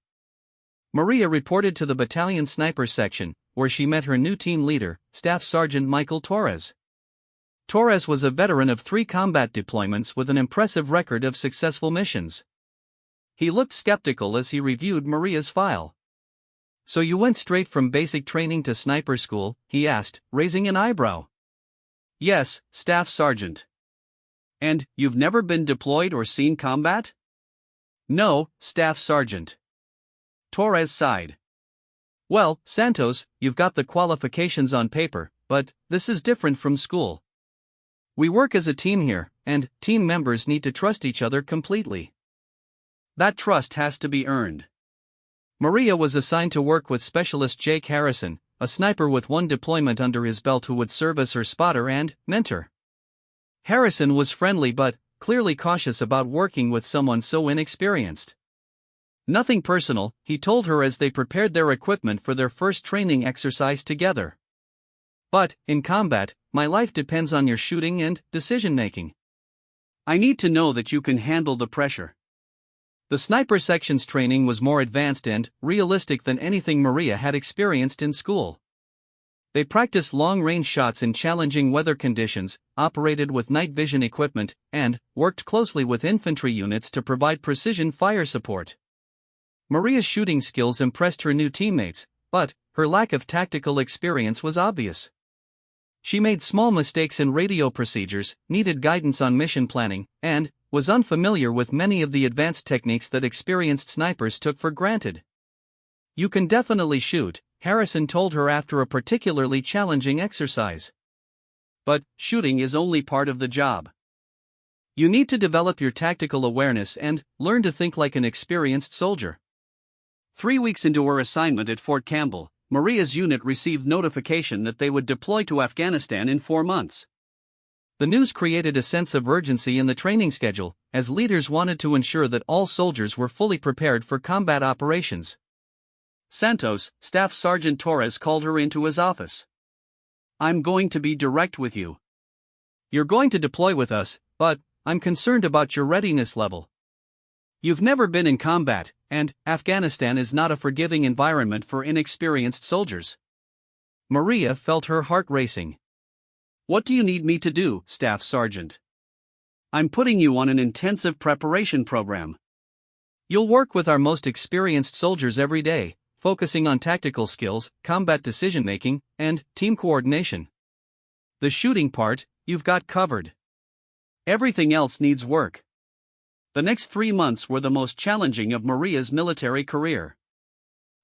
Maria reported to the battalion sniper section, where she met her new team leader, Staff Sergeant Michael Torres. Torres was a veteran of 3 combat deployments with an impressive record of successful missions. He looked skeptical as he reviewed Maria's file. "So you went straight from basic training to sniper school?" he asked, raising an eyebrow. "Yes, Staff Sergeant." "And you've never been deployed or seen combat?" "No, Staff Sergeant." Torres sighed. "Well, Santos, you've got the qualifications on paper, but this is different from school. We work as a team here, and team members need to trust each other completely. That trust has to be earned." Maria was assigned to work with Specialist Jake Harrison, a sniper with 1 deployment under his belt who would serve as her spotter and mentor. Harrison was friendly but clearly cautious about working with someone so inexperienced. "Nothing personal," he told her as they prepared their equipment for their first training exercise together. "But, in combat, my life depends on your shooting and decision-making. I need to know that you can handle the pressure." The sniper section's training was more advanced and realistic than anything Maria had experienced in school. They practiced long-range shots in challenging weather conditions, operated with night vision equipment, and worked closely with infantry units to provide precision fire support. Maria's shooting skills impressed her new teammates, but her lack of tactical experience was obvious. She made small mistakes in radio procedures, needed guidance on mission planning, and was unfamiliar with many of the advanced techniques that experienced snipers took for granted. "You can definitely shoot," Harrison told her after a particularly challenging exercise. "But shooting is only part of the job. You need to develop your tactical awareness and learn to think like an experienced soldier." 3 weeks into her assignment at Fort Campbell, Maria's unit received notification that they would deploy to Afghanistan in 4 months. The news created a sense of urgency in the training schedule, as leaders wanted to ensure that all soldiers were fully prepared for combat operations. Santos, Staff Sergeant Torres called her into his office. "I'm going to be direct with you. You're going to deploy with us, but I'm concerned about your readiness level. You've never been in combat, and Afghanistan is not a forgiving environment for inexperienced soldiers." Maria felt her heart racing. "What do you need me to do, Staff Sergeant?" "I'm putting you on an intensive preparation program. You'll work with our most experienced soldiers every day, focusing on tactical skills, combat decision-making, and team coordination. The shooting part, you've got covered. Everything else needs work." The next 3 months were the most challenging of Maria's military career.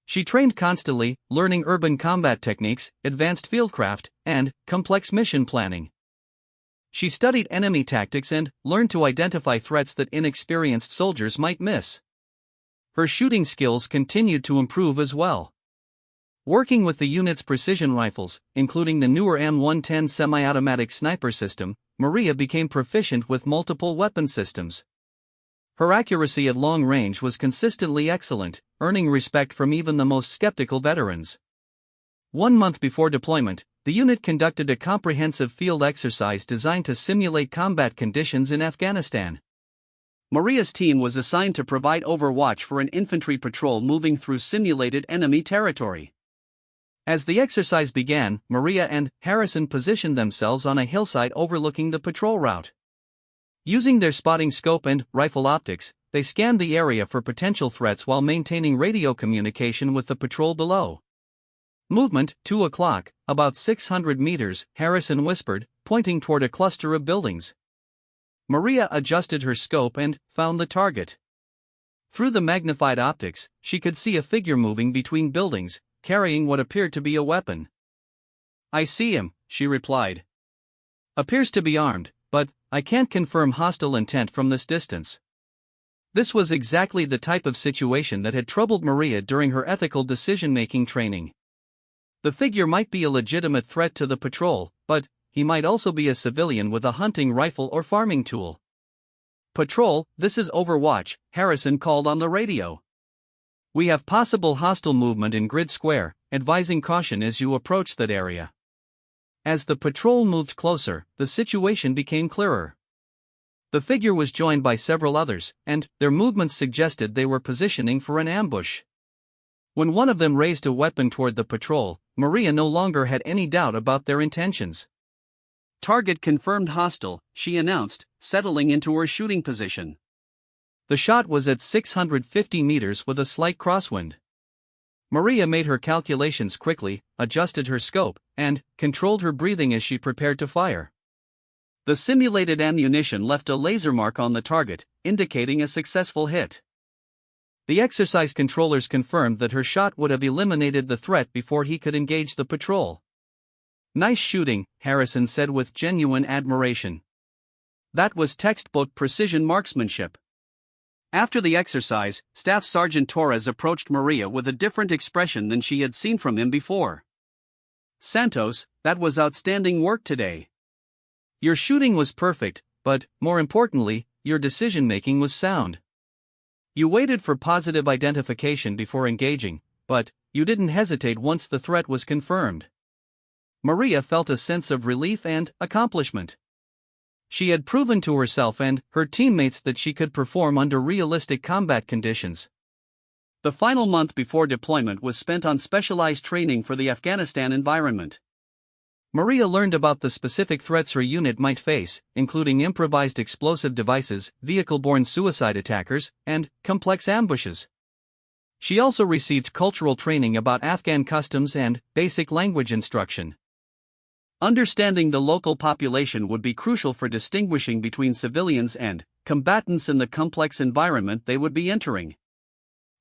She trained constantly, learning urban combat techniques, advanced fieldcraft, and complex mission planning. She studied enemy tactics and learned to identify threats that inexperienced soldiers might miss. Her shooting skills continued to improve as well. Working with the unit's precision rifles, including the newer M110 semi-automatic sniper system, Maria became proficient with multiple weapon systems. Her accuracy at long range was consistently excellent, earning respect from even the most skeptical veterans. 1 month before deployment, the unit conducted a comprehensive field exercise designed to simulate combat conditions in Afghanistan. Maria's team was assigned to provide overwatch for an infantry patrol moving through simulated enemy territory. As the exercise began, Maria and Harrison positioned themselves on a hillside overlooking the patrol route. Using their spotting scope and rifle optics, they scanned the area for potential threats while maintaining radio communication with the patrol below. "Movement, 2 o'clock, about 600 meters," Harrison whispered, pointing toward a cluster of buildings. Maria adjusted her scope and found the target. Through the magnified optics, she could see a figure moving between buildings, carrying what appeared to be a weapon. "I see him," she replied. "Appears to be armed, but I can't confirm hostile intent from this distance." This was exactly the type of situation that had troubled Maria during her ethical decision-making training. The figure might be a legitimate threat to the patrol, but he might also be a civilian with a hunting rifle or farming tool. "Patrol, this is Overwatch," Harrison called on the radio. "We have possible hostile movement in Grid Square, advising caution as you approach that area." As the patrol moved closer, the situation became clearer. The figure was joined by several others, and their movements suggested they were positioning for an ambush. When one of them raised a weapon toward the patrol, Maria no longer had any doubt about their intentions. "Target confirmed hostile," she announced, settling into her shooting position. The shot was at 650 meters with a slight crosswind. Maria made her calculations quickly, adjusted her scope, and controlled her breathing as she prepared to fire. The simulated ammunition left a laser mark on the target, indicating a successful hit. The exercise controllers confirmed that her shot would have eliminated the threat before he could engage the patrol. "Nice shooting," Harrison said with genuine admiration. "That was textbook precision marksmanship." After the exercise, Staff Sergeant Torres approached Maria with a different expression than she had seen from him before. "Santos, that was outstanding work today. Your shooting was perfect, but, more importantly, your decision-making was sound. You waited for positive identification before engaging, but you didn't hesitate once the threat was confirmed." Maria felt a sense of relief and accomplishment. She had proven to herself and her teammates that she could perform under realistic combat conditions. The final month before deployment was spent on specialized training for the Afghanistan environment. Maria learned about the specific threats her unit might face, including improvised explosive devices, vehicle-borne suicide attackers, and complex ambushes. She also received cultural training about Afghan customs and basic language instruction. Understanding the local population would be crucial for distinguishing between civilians and combatants in the complex environment they would be entering.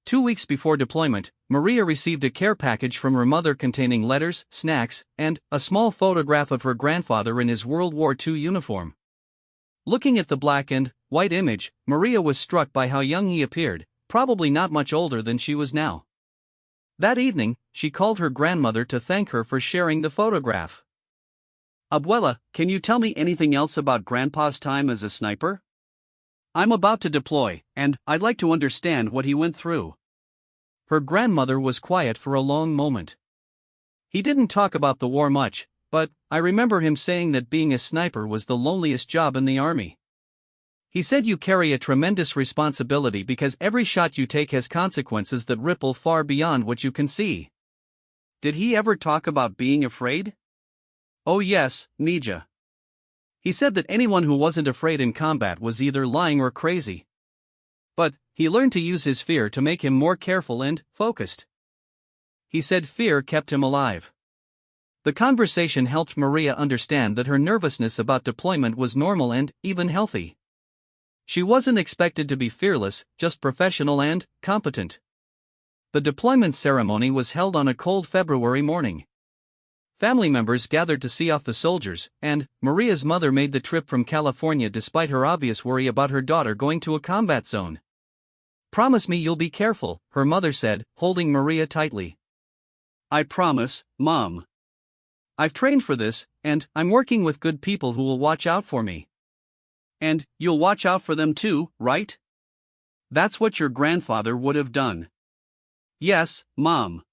2 weeks before deployment, Maria received a care package from her mother containing letters, snacks, and a small photograph of her grandfather in his World War II uniform. Looking at the black and white image, Maria was struck by how young he appeared, probably not much older than she was now. That evening, she called her grandmother to thank her for sharing the photograph. "Abuela, can you tell me anything else about Grandpa's time as a sniper? I'm about to deploy, and I'd like to understand what he went through." Her grandmother was quiet for a long moment. "He didn't talk about the war much, but I remember him saying that being a sniper was the loneliest job in the army. He said you carry a tremendous responsibility because every shot you take has consequences that ripple far beyond what you can see." "Did he ever talk about being afraid?" "Oh yes, Mija. He said that anyone who wasn't afraid in combat was either lying or crazy. But he learned to use his fear to make him more careful and focused. He said fear kept him alive." The conversation helped Maria understand that her nervousness about deployment was normal and even healthy. She wasn't expected to be fearless, just professional and competent. The deployment ceremony was held on a cold February morning. Family members gathered to see off the soldiers, and Maria's mother made the trip from California despite her obvious worry about her daughter going to a combat zone. "Promise me you'll be careful," her mother said, holding Maria tightly. "I promise, Mom. I've trained for this, and I'm working with good people who will watch out for me." "And you'll watch out for them too, right? That's what your grandfather would have done." "Yes, Mom.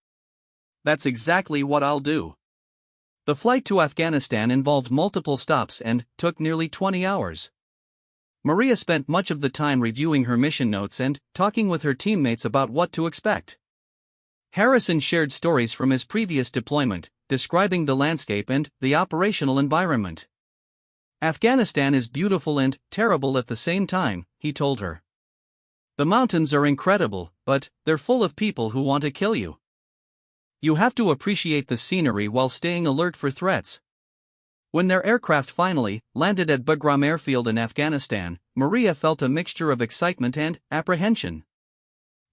That's exactly what I'll do." The flight to Afghanistan involved multiple stops and took nearly 20 hours. Maria spent much of the time reviewing her mission notes and talking with her teammates about what to expect. Harrison shared stories from his previous deployment, describing the landscape and the operational environment. "Afghanistan is beautiful and terrible at the same time," he told her. "The mountains are incredible, but they're full of people who want to kill you. You have to appreciate the scenery while staying alert for threats." When their aircraft finally landed at Bagram Airfield in Afghanistan, Maria felt a mixture of excitement and apprehension.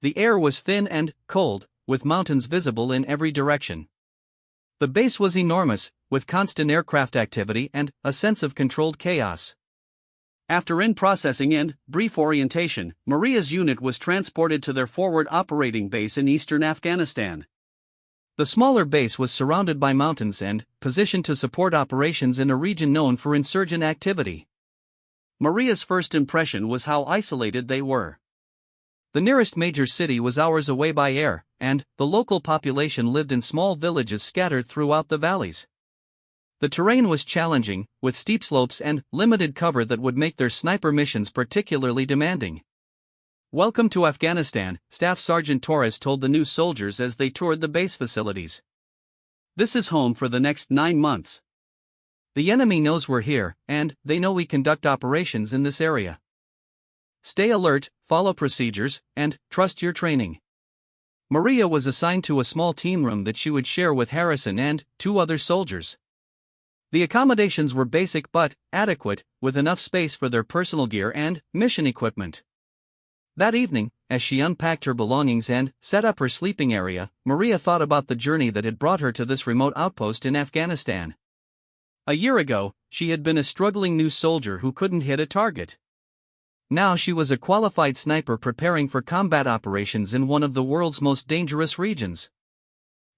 The air was thin and cold, with mountains visible in every direction. The base was enormous, with constant aircraft activity and a sense of controlled chaos. After in-processing and brief orientation, Maria's unit was transported to their forward operating base in eastern Afghanistan. The smaller base was surrounded by mountains and positioned to support operations in a region known for insurgent activity. Maria's first impression was how isolated they were. The nearest major city was hours away by air, and the local population lived in small villages scattered throughout the valleys. The terrain was challenging, with steep slopes and limited cover that would make their sniper missions particularly demanding. "Welcome to Afghanistan," Staff Sergeant Torres told the new soldiers as they toured the base facilities. "This is home for the next 9 months. The enemy knows we're here, and they know we conduct operations in this area. Stay alert, follow procedures, and trust your training." Maria was assigned to a small team room that she would share with Harrison and 2 other soldiers. The accommodations were basic but adequate, with enough space for their personal gear and mission equipment. That evening, as she unpacked her belongings and set up her sleeping area, Maria thought about the journey that had brought her to this remote outpost in Afghanistan. A year ago, she had been a struggling new soldier who couldn't hit a target. Now she was a qualified sniper preparing for combat operations in one of the world's most dangerous regions.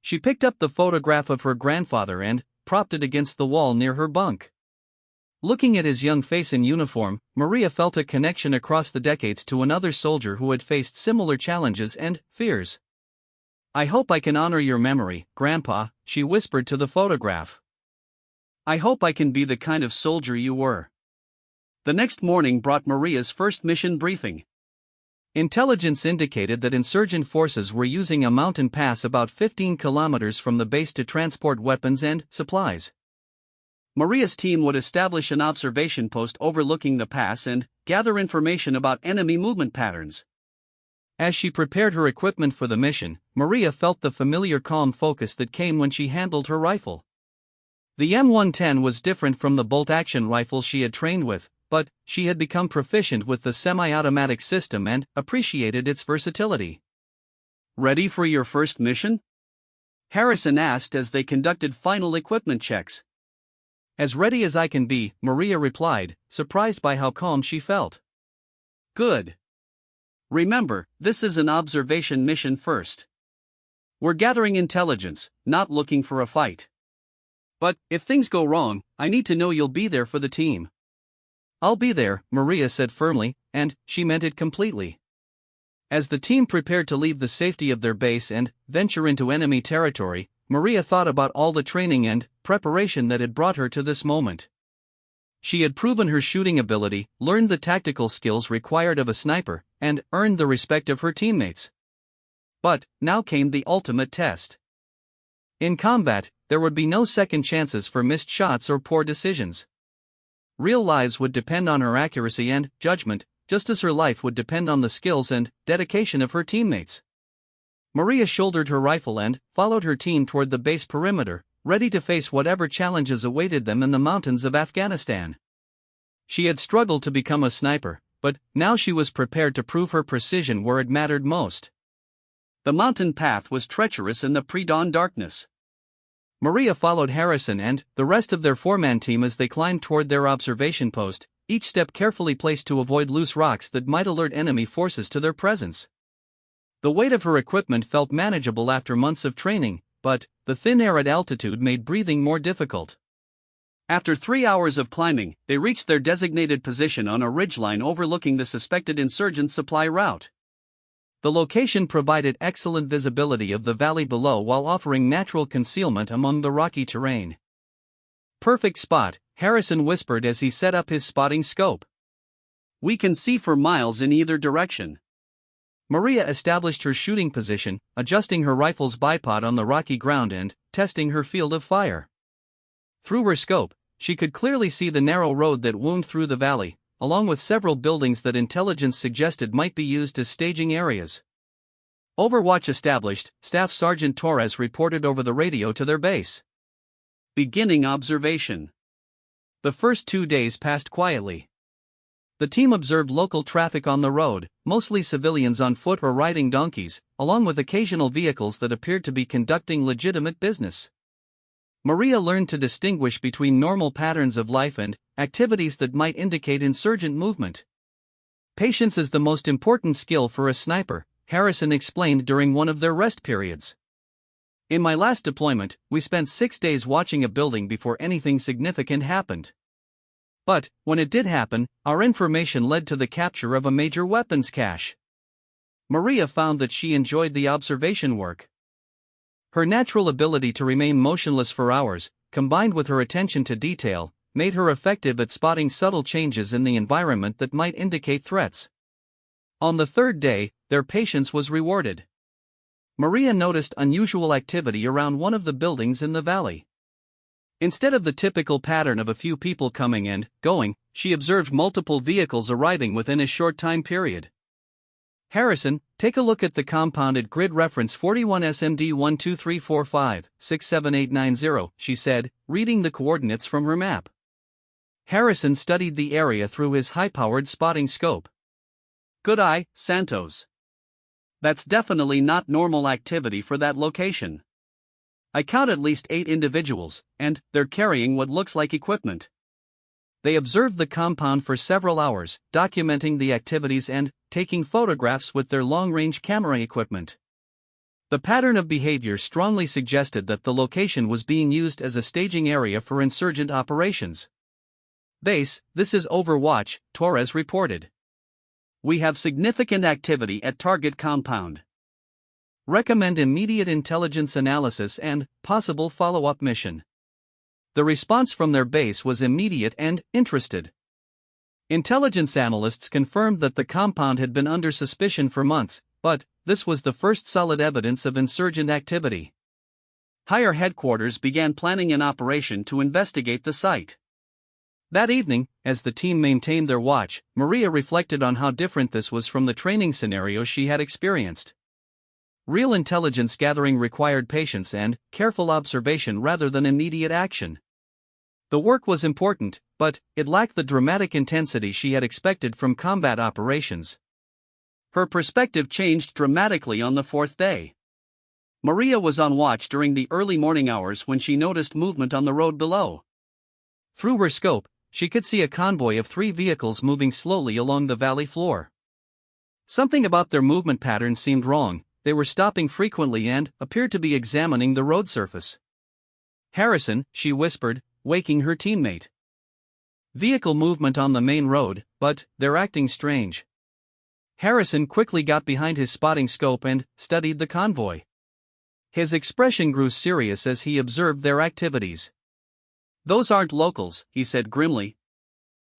She picked up the photograph of her grandfather and propped it against the wall near her bunk. Looking at his young face in uniform, Maria felt a connection across the decades to another soldier who had faced similar challenges and fears. "I hope I can honor your memory, Grandpa," she whispered to the photograph. "I hope I can be the kind of soldier you were." The next morning brought Maria's first mission briefing. Intelligence indicated that insurgent forces were using a mountain pass about 15 kilometers from the base to transport weapons and supplies. Maria's team would establish an observation post overlooking the pass and gather information about enemy movement patterns. As she prepared her equipment for the mission, Maria felt the familiar calm focus that came when she handled her rifle. The M110 was different from the bolt-action rifle she had trained with, but she had become proficient with the semi-automatic system and appreciated its versatility. "Ready for your first mission?" Harrison asked as they conducted final equipment checks. "As ready as I can be," Maria replied, surprised by how calm she felt. "Good. Remember, this is an observation mission first. We're gathering intelligence, not looking for a fight. But if things go wrong, I need to know you'll be there for the team." "I'll be there," Maria said firmly, and she meant it completely. As the team prepared to leave the safety of their base and venture into enemy territory, Maria thought about all the training and preparation that had brought her to this moment. She had proven her shooting ability, learned the tactical skills required of a sniper, and earned the respect of her teammates. But now came the ultimate test. In combat, there would be no second chances for missed shots or poor decisions. Real lives would depend on her accuracy and judgment, just as her life would depend on the skills and dedication of her teammates. Maria shouldered her rifle and followed her team toward the base perimeter, ready to face whatever challenges awaited them in the mountains of Afghanistan. She had struggled to become a sniper, but now she was prepared to prove her precision where it mattered most. The mountain path was treacherous in the pre-dawn darkness. Maria followed Harrison and the rest of their 4-man team as they climbed toward their observation post, each step carefully placed to avoid loose rocks that might alert enemy forces to their presence. The weight of her equipment felt manageable after months of training, but the thin air at altitude made breathing more difficult. After 3 hours of climbing, they reached their designated position on a ridgeline overlooking the suspected insurgent supply route. The location provided excellent visibility of the valley below while offering natural concealment among the rocky terrain. "Perfect spot," Harrison whispered as he set up his spotting scope. "We can see for miles in either direction." Maria established her shooting position, adjusting her rifle's bipod on the rocky ground and testing her field of fire. Through her scope, she could clearly see the narrow road that wound through the valley, along with several buildings that intelligence suggested might be used as staging areas. Overwatch established, Staff Sergeant Torres reported over the radio to their base. Beginning observation. The first 2 days passed quietly. The team observed local traffic on the road, mostly civilians on foot or riding donkeys, along with occasional vehicles that appeared to be conducting legitimate business. Maria learned to distinguish between normal patterns of life and activities that might indicate insurgent movement. Patience is the most important skill for a sniper, Harrison explained during one of their rest periods. "In my last deployment, we spent 6 days watching a building before anything significant happened. But, when it did happen, our information led to the capture of a major weapons cache. Maria found that she enjoyed the observation work. Her natural ability to remain motionless for hours, combined with her attention to detail, made her effective at spotting subtle changes in the environment that might indicate threats. On the third day, their patience was rewarded. Maria noticed unusual activity around one of the buildings in the valley. Instead of the typical pattern of a few people coming and going, she observed multiple vehicles arriving within a short time period. Harrison, take a look at the compound at grid reference 41 SMD 12345-67890, she said, reading the coordinates from her map. Harrison studied the area through his high-powered spotting scope. Good eye, Santos. That's definitely not normal activity for that location. I count at least 8 individuals, and they're carrying what looks like equipment. They observed the compound for several hours, documenting the activities and taking photographs with their long-range camera equipment. The pattern of behavior strongly suggested that the location was being used as a staging area for insurgent operations. Base, this is Overwatch, Torres reported. We have significant activity at target compound. Recommend immediate intelligence analysis and possible follow-up mission. The response from their base was immediate and interested. Intelligence analysts confirmed that the compound had been under suspicion for months, but this was the first solid evidence of insurgent activity. Higher headquarters began planning an operation to investigate the site. That evening, as the team maintained their watch, Maria reflected on how different this was from the training scenarios she had experienced. Real intelligence gathering required patience and careful observation rather than immediate action. The work was important, but it lacked the dramatic intensity she had expected from combat operations. Her perspective changed dramatically on the fourth day. Maria was on watch during the early morning hours when she noticed movement on the road below. Through her scope, she could see a convoy of 3 vehicles moving slowly along the valley floor. Something about their movement pattern seemed wrong. They were stopping frequently and appeared to be examining the road surface. Harrison, she whispered, waking her teammate. Vehicle movement on the main road, but they're acting strange. Harrison quickly got behind his spotting scope and studied the convoy. His expression grew serious as he observed their activities. Those aren't locals, he said grimly.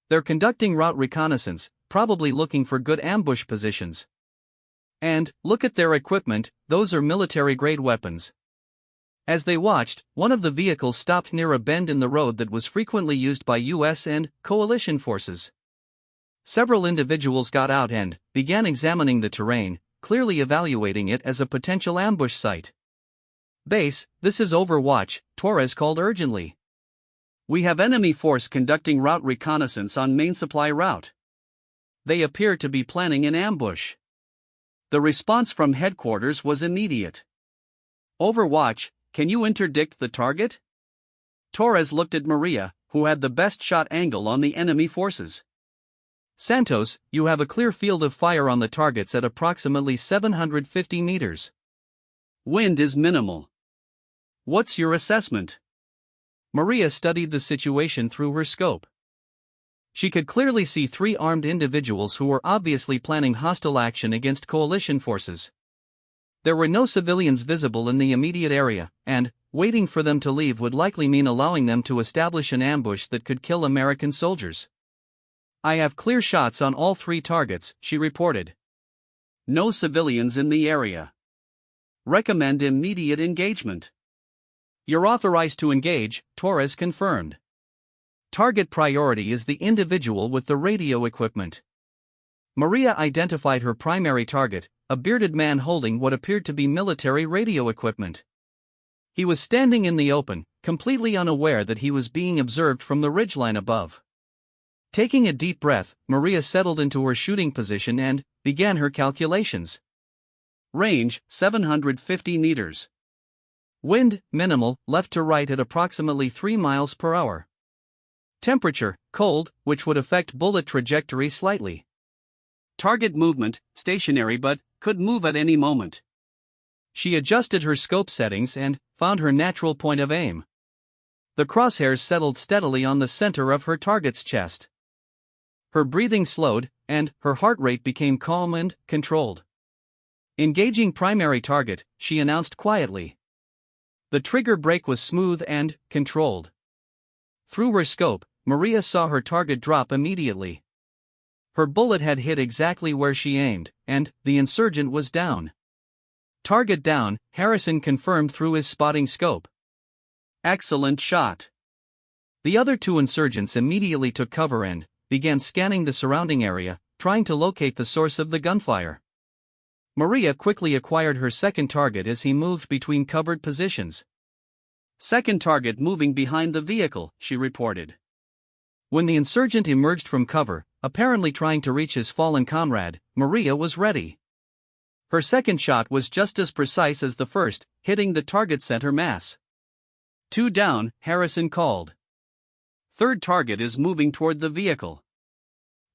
They're conducting route reconnaissance, probably looking for good ambush positions. And, look at their equipment, those are military-grade weapons. As they watched, one of the vehicles stopped near a bend in the road that was frequently used by U.S. and coalition forces. Several individuals got out and began examining the terrain, clearly evaluating it as a potential ambush site. Base, this is Overwatch, Torres called urgently. We have enemy force conducting route reconnaissance on main supply route. They appear to be planning an ambush. The response from headquarters was immediate. Overwatch, can you interdict the target? Torres looked at Maria, who had the best shot angle on the enemy forces. Santos, you have a clear field of fire on the targets at approximately 750 meters. Wind is minimal. What's your assessment? Maria studied the situation through her scope. She could clearly see 3 armed individuals who were obviously planning hostile action against coalition forces. There were no civilians visible in the immediate area, and waiting for them to leave would likely mean allowing them to establish an ambush that could kill American soldiers. I have clear shots on all 3 targets, she reported. No civilians in the area. Recommend immediate engagement. You're authorized to engage, Torres confirmed. Target priority is the individual with the radio equipment. Maria identified her primary target, a bearded man holding what appeared to be military radio equipment. He was standing in the open, completely unaware that he was being observed from the ridgeline above. Taking a deep breath, Maria settled into her shooting position and began her calculations. Range, 750 meters. Wind, minimal, left to right at approximately 3 miles per hour. Temperature, cold, which would affect bullet trajectory slightly. Target movement, stationary but could move at any moment. She adjusted her scope settings and found her natural point of aim. The crosshairs settled steadily on the center of her target's chest. Her breathing slowed, and her heart rate became calm and controlled. Engaging primary target, she announced quietly. The trigger brake was smooth and controlled. Through her scope, Maria saw her target drop immediately. Her bullet had hit exactly where she aimed, and the insurgent was down. Target down, Harrison confirmed through his spotting scope. Excellent shot. The other two insurgents immediately took cover and began scanning the surrounding area, trying to locate the source of the gunfire. Maria quickly acquired her second target as he moved between covered positions. Second target moving behind the vehicle, she reported. When the insurgent emerged from cover, apparently trying to reach his fallen comrade, Maria was ready. Her second shot was just as precise as the first, hitting the target center mass. 2 down, Harrison called. Third target is moving toward the vehicle.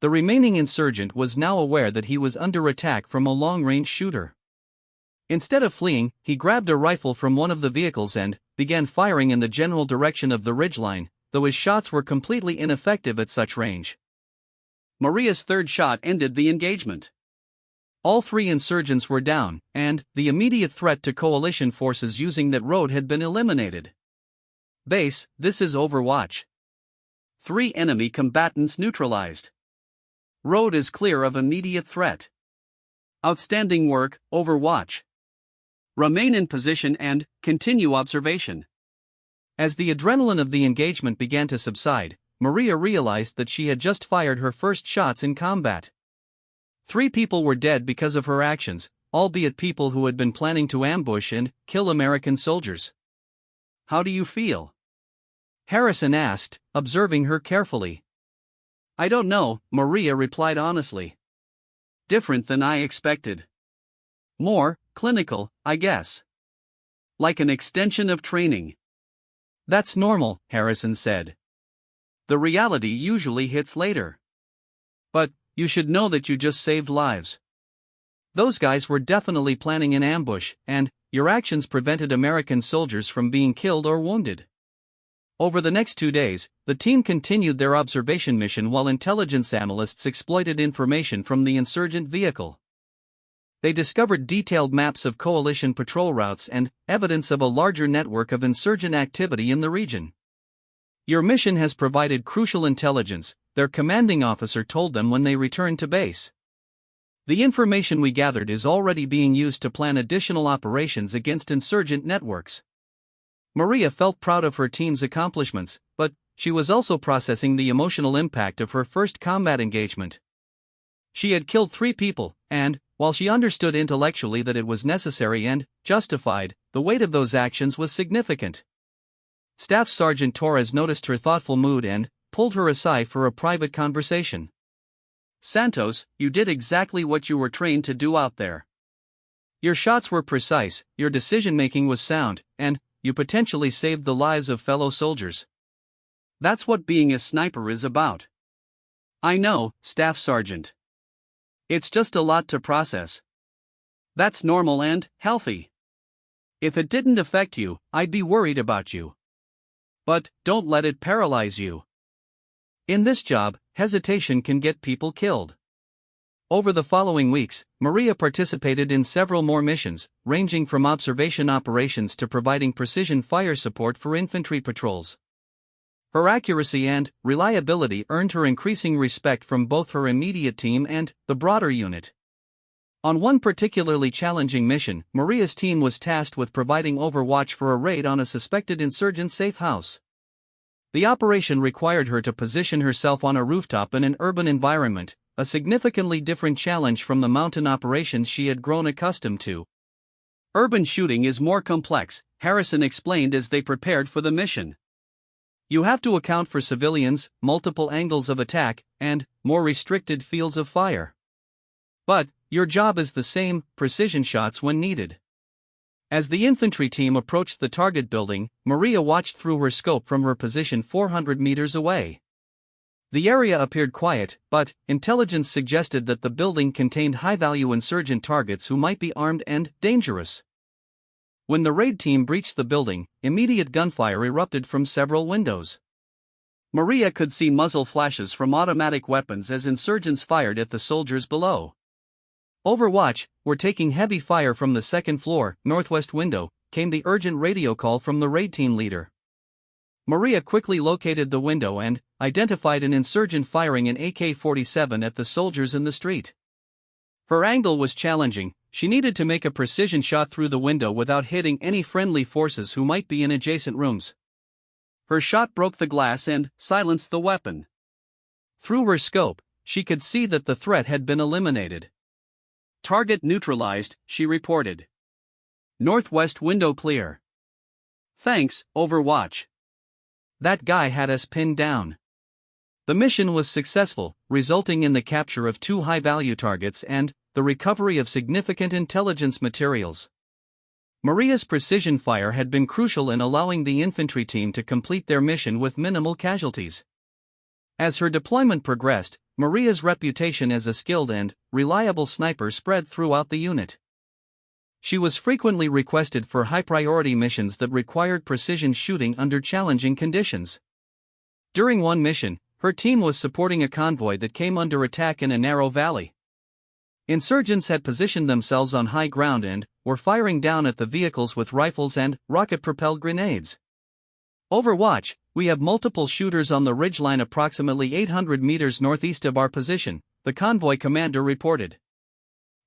The remaining insurgent was now aware that he was under attack from a long-range shooter. Instead of fleeing, he grabbed a rifle from one of the vehicles and began firing in the general direction of the ridgeline, though his shots were completely ineffective at such range. Maria's third shot ended the engagement. All three insurgents were down, and the immediate threat to coalition forces using that road had been eliminated. Base, this is Overwatch. 3 enemy combatants neutralized. Road is clear of immediate threat. Outstanding work, Overwatch. Remain in position and continue observation. As the adrenaline of the engagement began to subside, Maria realized that she had just fired her first shots in combat. 3 people were dead because of her actions, albeit people who had been planning to ambush and kill American soldiers. How do you feel? Harrison asked, observing her carefully. I don't know, Maria replied honestly. Different than I expected. More clinical, I guess. Like an extension of training. That's normal, Harrison said. The reality usually hits later. But you should know that you just saved lives. Those guys were definitely planning an ambush, and your actions prevented American soldiers from being killed or wounded. Over the next 2 days, the team continued their observation mission while intelligence analysts exploited information from the insurgent vehicle. They discovered detailed maps of coalition patrol routes and evidence of a larger network of insurgent activity in the region. Your mission has provided crucial intelligence, their commanding officer told them when they returned to base. The information we gathered is already being used to plan additional operations against insurgent networks. Maria felt proud of her team's accomplishments, but she was also processing the emotional impact of her first combat engagement. She had killed 3 people, and, while she understood intellectually that it was necessary and justified, the weight of those actions was significant. Staff Sergeant Torres noticed her thoughtful mood and pulled her aside for a private conversation. Santos, you did exactly what you were trained to do out there. Your shots were precise, your decision-making was sound, and you potentially saved the lives of fellow soldiers. That's what being a sniper is about. I know, Staff Sergeant. It's just a lot to process. That's normal and healthy. If it didn't affect you, I'd be worried about you. But don't let it paralyze you. In this job, hesitation can get people killed. Over the following weeks, Maria participated in several more missions, ranging from observation operations to providing precision fire support for infantry patrols. Her accuracy and reliability earned her increasing respect from both her immediate team and the broader unit. On one particularly challenging mission, Maria's team was tasked with providing overwatch for a raid on a suspected insurgent safe house. The operation required her to position herself on a rooftop in an urban environment, a significantly different challenge from the mountain operations she had grown accustomed to. Urban shooting is more complex, Harrison explained as they prepared for the mission. You have to account for civilians, multiple angles of attack, and more restricted fields of fire. But your job is the same, precision shots when needed. As the infantry team approached the target building, Maria watched through her scope from her position 400 meters away. The area appeared quiet, but intelligence suggested that the building contained high-value insurgent targets who might be armed and dangerous. When the raid team breached the building, immediate gunfire erupted from several windows. Maria could see muzzle flashes from automatic weapons as insurgents fired at the soldiers below. "Overwatch, we're taking heavy fire from the second floor, northwest window," came the urgent radio call from the raid team leader. Maria quickly located the window and identified an insurgent firing an AK-47 at the soldiers in the street. Her angle was challenging. She needed to make a precision shot through the window without hitting any friendly forces who might be in adjacent rooms. Her shot broke the glass and silenced the weapon. Through her scope, she could see that the threat had been eliminated. "Target neutralized," she reported. "Northwest window clear." "Thanks, Overwatch. That guy had us pinned down." The mission was successful, resulting in the capture of 2 high-value targets and the recovery of significant intelligence materials. Maria's precision fire had been crucial in allowing the infantry team to complete their mission with minimal casualties. As her deployment progressed, Maria's reputation as a skilled and reliable sniper spread throughout the unit. She was frequently requested for high-priority missions that required precision shooting under challenging conditions. During one mission, her team was supporting a convoy that came under attack in a narrow valley. Insurgents had positioned themselves on high ground and were firing down at the vehicles with rifles and rocket-propelled grenades. "Overwatch, we have multiple shooters on the ridgeline approximately 800 meters northeast of our position," the convoy commander reported.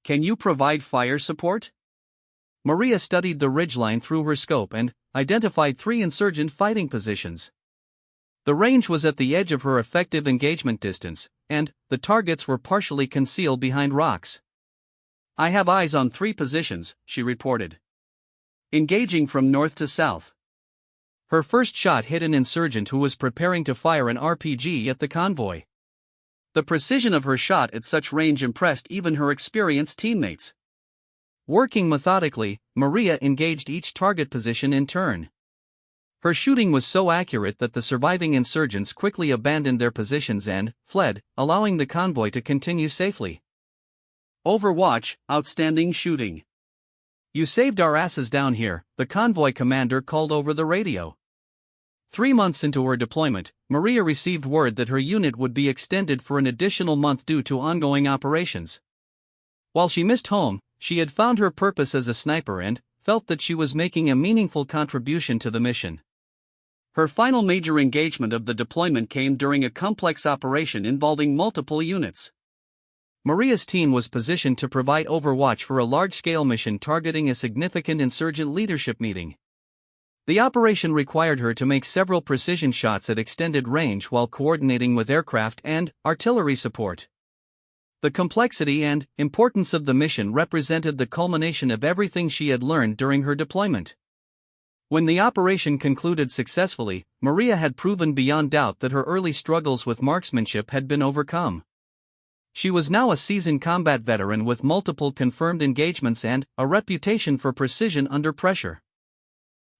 "Can you provide fire support?" Maria studied the ridgeline through her scope and identified 3 insurgent fighting positions. The range was at the edge of her effective engagement distance, and the targets were partially concealed behind rocks. "I have eyes on 3 positions," she reported. "Engaging from north to south." Her first shot hit an insurgent who was preparing to fire an RPG at the convoy. The precision of her shot at such range impressed even her experienced teammates. Working methodically, Maria engaged each target position in turn. Her shooting was so accurate that the surviving insurgents quickly abandoned their positions and fled, allowing the convoy to continue safely. "Overwatch, outstanding shooting. You saved our asses down here," the convoy commander called over the radio. 3 months into her deployment, Maria received word that her unit would be extended for an additional month due to ongoing operations. While she missed home, she had found her purpose as a sniper and felt that she was making a meaningful contribution to the mission. Her final major engagement of the deployment came during a complex operation involving multiple units. Maria's team was positioned to provide overwatch for a large-scale mission targeting a significant insurgent leadership meeting. The operation required her to make several precision shots at extended range while coordinating with aircraft and artillery support. The complexity and importance of the mission represented the culmination of everything she had learned during her deployment. When the operation concluded successfully, Maria had proven beyond doubt that her early struggles with marksmanship had been overcome. She was now a seasoned combat veteran with multiple confirmed engagements and a reputation for precision under pressure.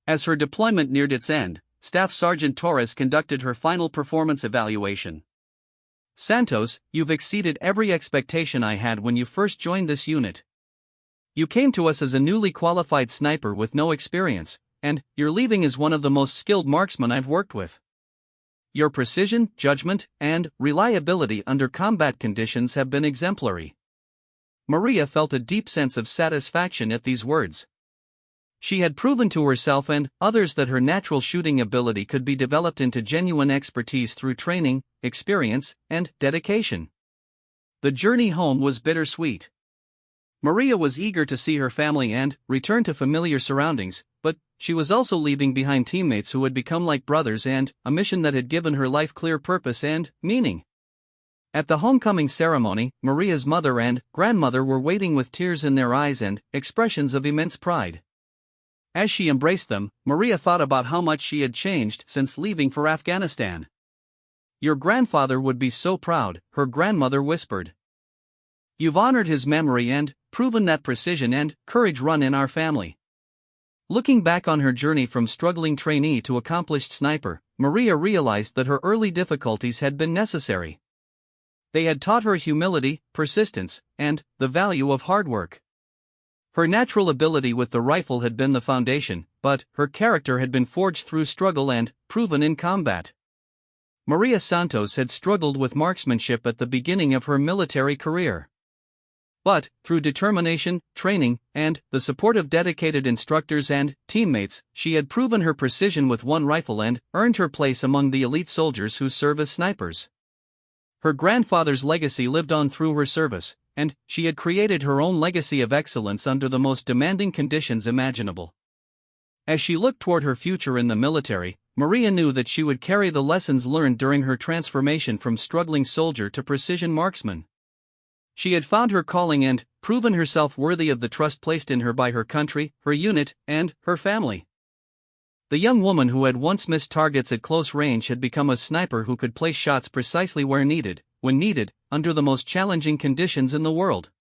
As her deployment neared its end, Staff Sergeant Torres conducted her final performance evaluation. "Santos, you've exceeded every expectation I had when you first joined this unit. You came to us as a newly qualified sniper with no experience, and you're leaving as one of the most skilled marksmen I've worked with. Your precision, judgment, and reliability under combat conditions have been exemplary." Maria felt a deep sense of satisfaction at these words. She had proven to herself and others that her natural shooting ability could be developed into genuine expertise through training, experience, and dedication. The journey home was bittersweet. Maria was eager to see her family and return to familiar surroundings, but she was also leaving behind teammates who had become like brothers and a mission that had given her life clear purpose and meaning. At the homecoming ceremony, Maria's mother and grandmother were waiting with tears in their eyes and expressions of immense pride. As she embraced them, Maria thought about how much she had changed since leaving for Afghanistan. "Your grandfather would be so proud," her grandmother whispered. "You've honored his memory and proven that precision and courage run in our family." Looking back on her journey from struggling trainee to accomplished sniper, Maria realized that her early difficulties had been necessary. They had taught her humility, persistence, and the value of hard work. Her natural ability with the rifle had been the foundation, but her character had been forged through struggle and proven in combat. Maria Santos had struggled with marksmanship at the beginning of her military career. But, through determination, training, and the support of dedicated instructors and teammates, she had proven her precision with one rifle and earned her place among the elite soldiers who serve as snipers. Her grandfather's legacy lived on through her service, and she had created her own legacy of excellence under the most demanding conditions imaginable. As she looked toward her future in the military, Maria knew that she would carry the lessons learned during her transformation from struggling soldier to precision marksman. She had found her calling and proven herself worthy of the trust placed in her by her country, her unit, and her family. The young woman who had once missed targets at close range had become a sniper who could place shots precisely where needed, when needed, under the most challenging conditions in the world.